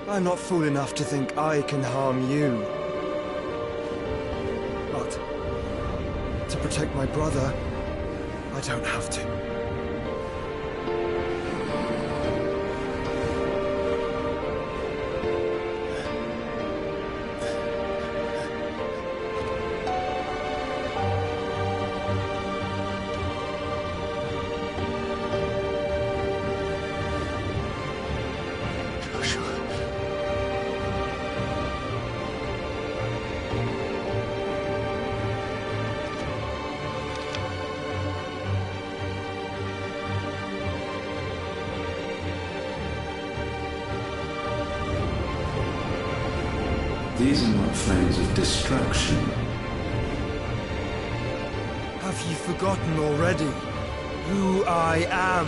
I'm not fool enough to think I can harm you. But to protect my brother, I don't have to. These are not flames of destruction. Have you forgotten already who I am?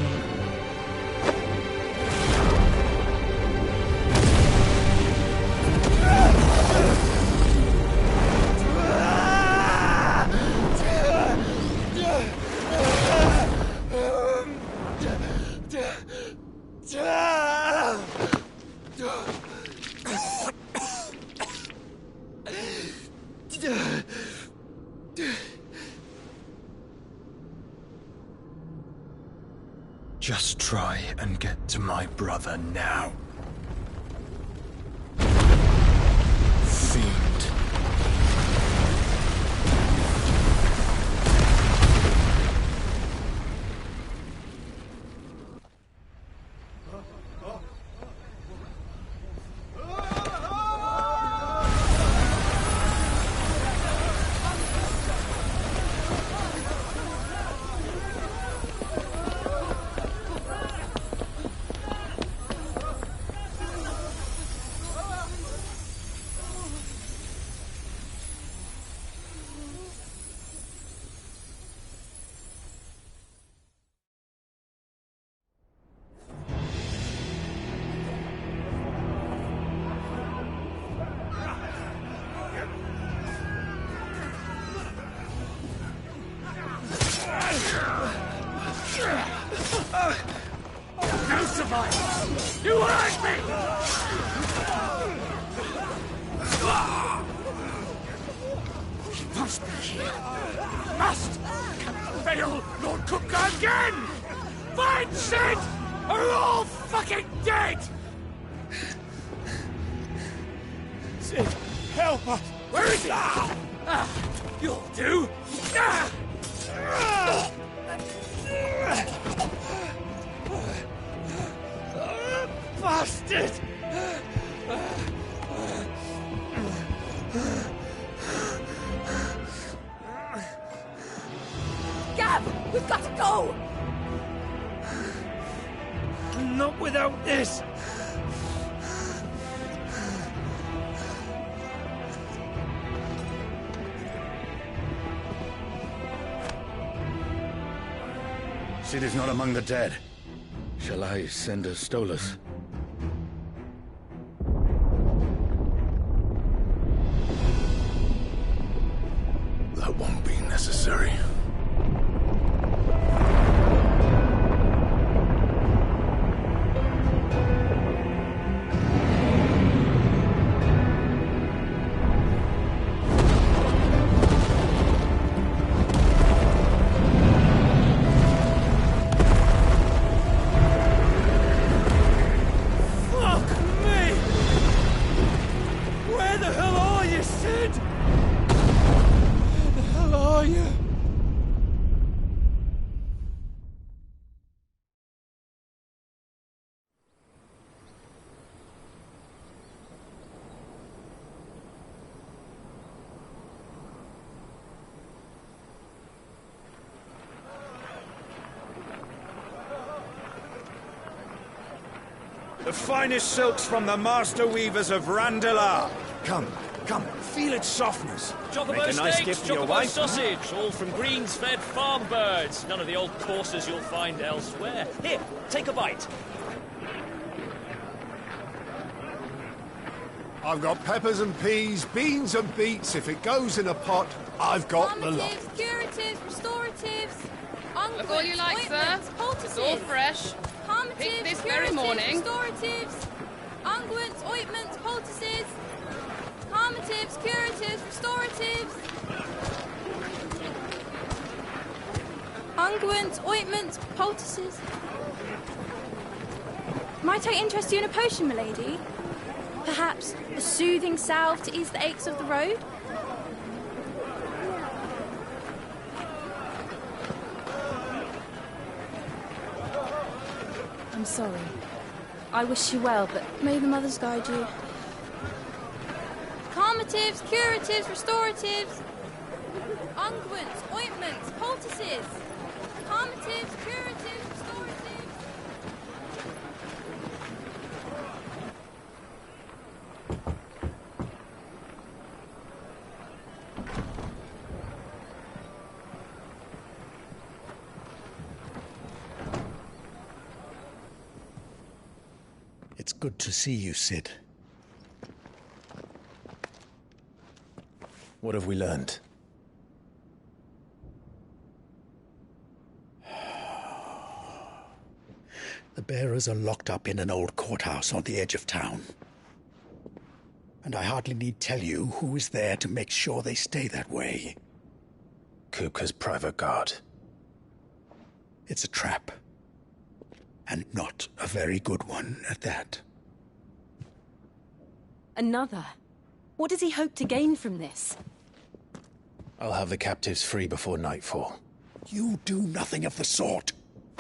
Just try and get to my brother now. Fiend. No survivors! You heard me! Must! Cannot fail Lord Cookgar again! Find Sid! Or we're all fucking dead! Sid, help us! Where is he? You'll do! Bastard! Gab, we've got to go! Not without this! Sid is not among the dead. Shall I send a Stolas? That won't be necessary. The finest silks from the master weavers of Randalar. Come, feel its softness. Chocobo Make a nice steaks, gift for your chocobo wife. sausage, all from greens-fed farm birds. None of the old courses you'll find elsewhere. Here, take a bite. I've got peppers and peas, beans and beets. If it goes in a pot, I've got the lot. Calmatives, curatives, restoratives, unguents, Look all you like, sir. ointments, poultices. It's all fresh. Calmatives, Picked this very curatives, morning. restoratives, unguents, ointments, poultices. Calmatives, curatives, restoratives. Unguents, ointments, poultices. Might I interest you in a potion, milady? Perhaps a soothing salve to ease the aches of the road? I'm sorry. I wish you well, but may the mothers guide you. Calmatives, curatives, restoratives. Unguents, ointments, poultices. Calmatives, curatives, restoratives. It's good to see you, Sid. What have we learned? The bearers are locked up in an old courthouse on the edge of town. And I hardly need tell you who is there to make sure they stay that way. Kupka's private guard. It's a trap. And not a very good one at that. Another? What does he hope to gain from this? I'll have the captives free before nightfall. You do nothing of the sort.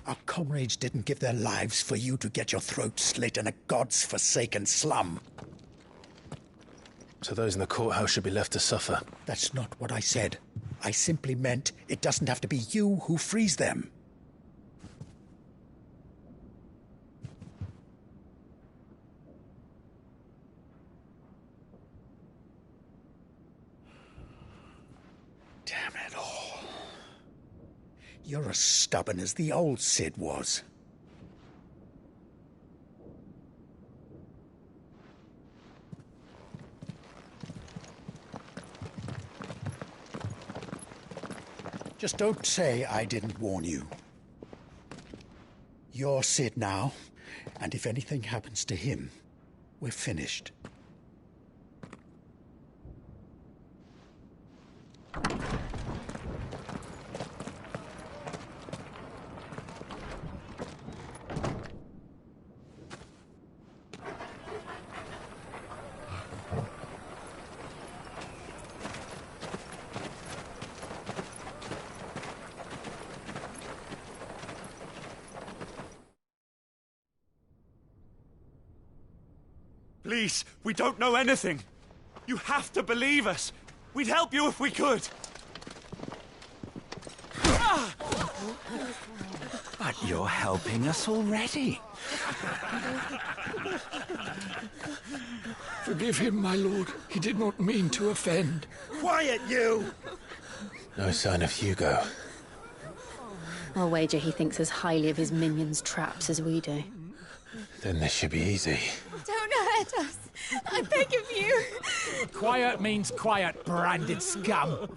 Our comrades didn't give their lives for you to get your throat slit in a god's forsaken slum. So those in the courthouse should be left to suffer. That's not what I said. I simply meant it doesn't have to be you who frees them. Damn it all. You're as stubborn as the old Sid was. Just don't say I didn't warn you. You're Sid now, and if anything happens to him, we're finished. Please, we don't know anything. You have to believe us. We'd help you if we could. But you're helping us already. Forgive him, my lord. He did not mean to offend. Quiet, you! No sign of Hugo. I'll wager he thinks as highly of his minions' traps as we do. Then this should be easy. Don't hurt us. I beg of you. Quiet means quiet, branded scum.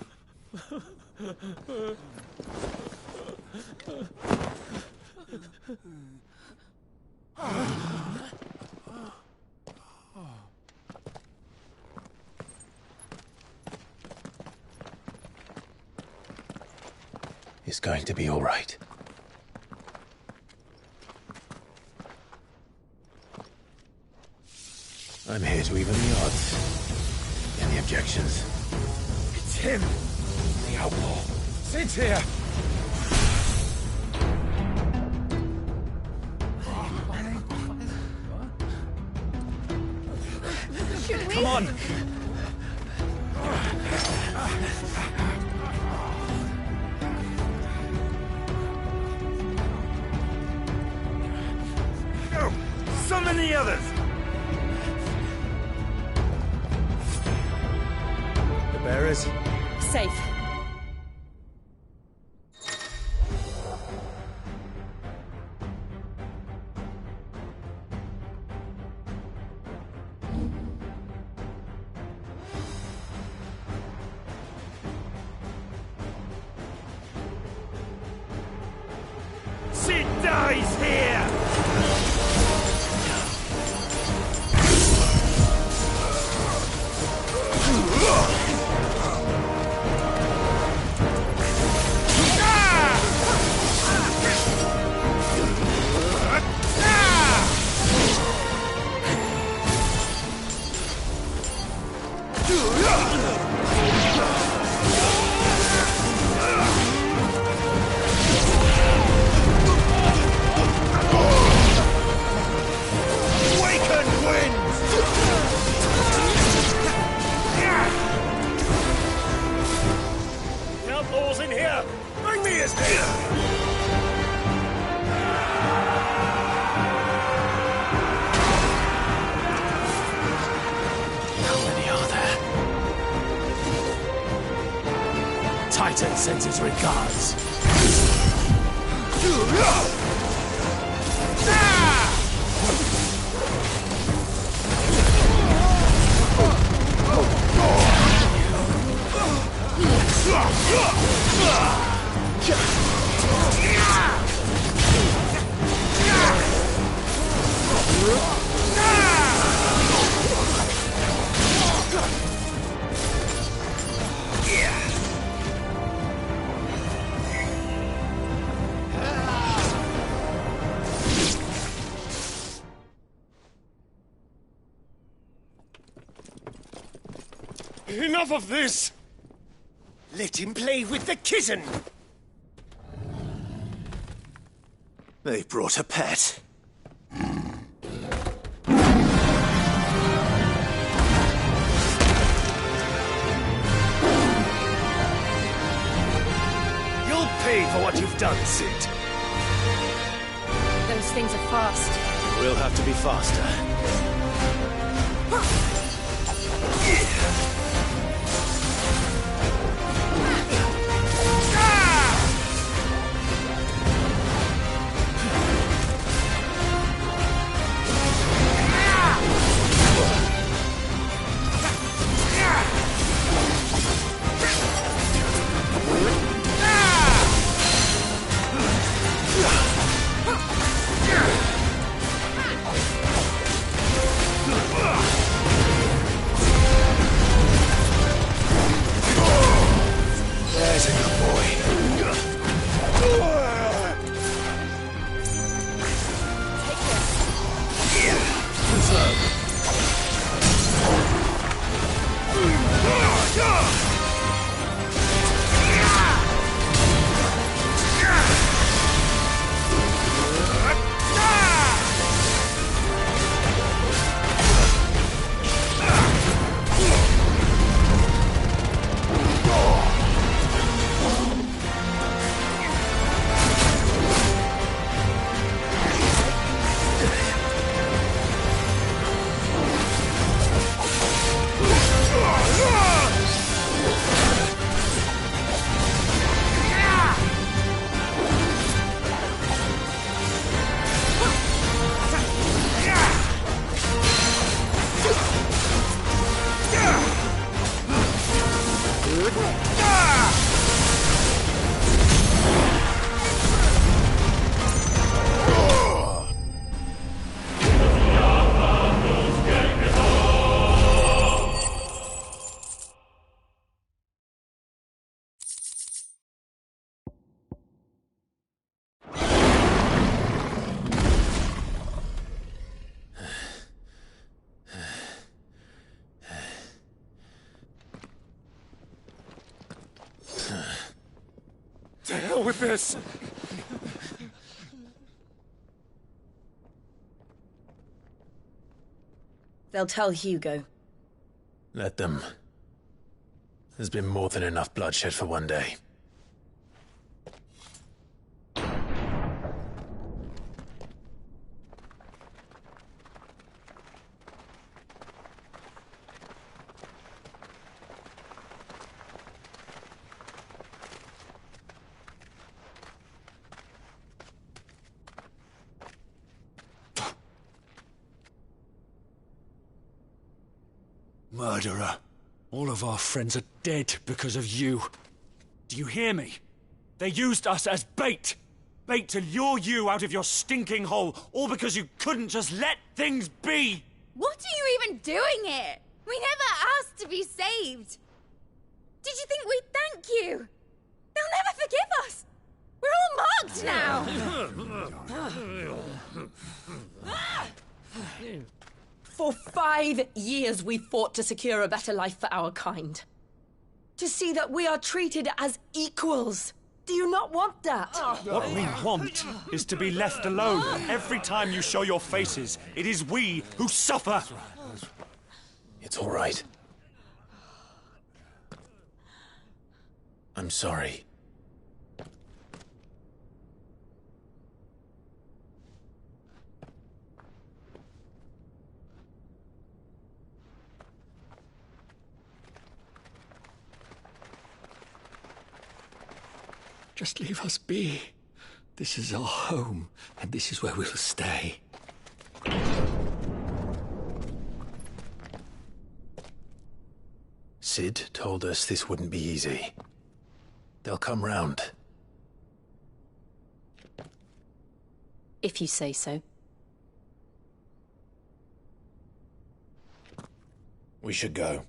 It's going to be all right. I'm here to even the odds. Any objections? It's him, the outlaw. Sit here. Come on. Go! Summon the others! The bearers? Safe. Sid dies here! Outlaws in here! Bring me his head! Titan sends his regards. Enough of this! Let him play with the kitten! They brought a pet. You'll pay for what you've done, Sid. Those things are fast. We'll have to be faster. To hell with this! They'll tell Hugo. Let them. There's been more than enough bloodshed for one day. Murderer. All of our friends are dead because of you. Do you hear me? They used us as bait. Bait to lure you out of your stinking hole, all because you couldn't just let things be. What are you even doing here? We never asked to be saved. Did you think we'd thank you? They'll never forgive us. We're all marked now. For 5 years we fought to secure a better life for our kind. To see that we are treated as equals. Do you not want that? What we want is to be left alone. Every time you show your faces, it is we who suffer. It's all right. I'm sorry. Just leave us be. This is our home, and this is where we'll stay. Sid told us this wouldn't be easy. They'll come round. If you say so. We should go.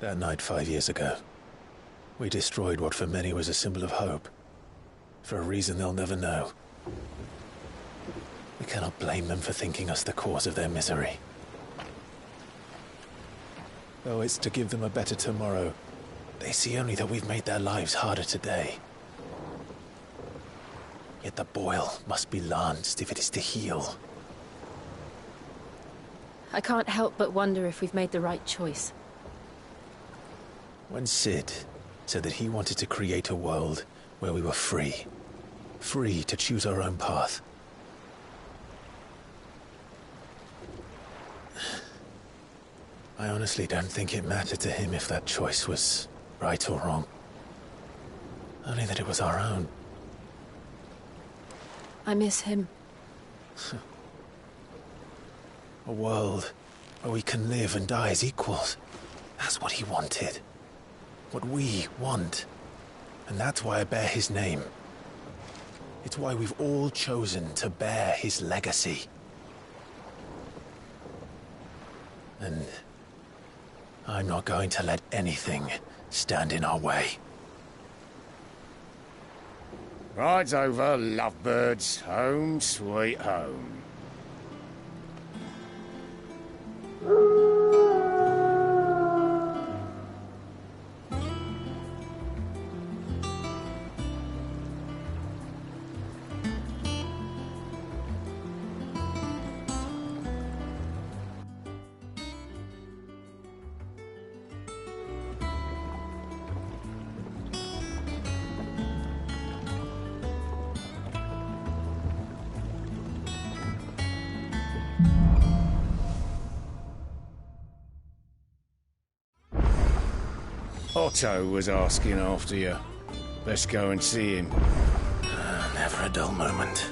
That night 5 years ago, we destroyed what for many was a symbol of hope. For a reason they'll never know. We cannot blame them for thinking us the cause of their misery. Though it's to give them a better tomorrow, they see only that we've made their lives harder today. Yet the boil must be lanced if it is to heal. I can't help but wonder if we've made the right choice. When Sid said that he wanted to create a world where we were free. Free to choose our own path. I honestly don't think it mattered to him if that choice was right or wrong. Only that it was our own. I miss him. A world where we can live and die as equals. That's what he wanted. What we want. And that's why I bear his name. It's why we've all chosen to bear his legacy. And I'm not going to let anything stand in our way. Ride's over, lovebirds. Home sweet home. Otto was asking after you. Let's go and see him. Never a dull moment.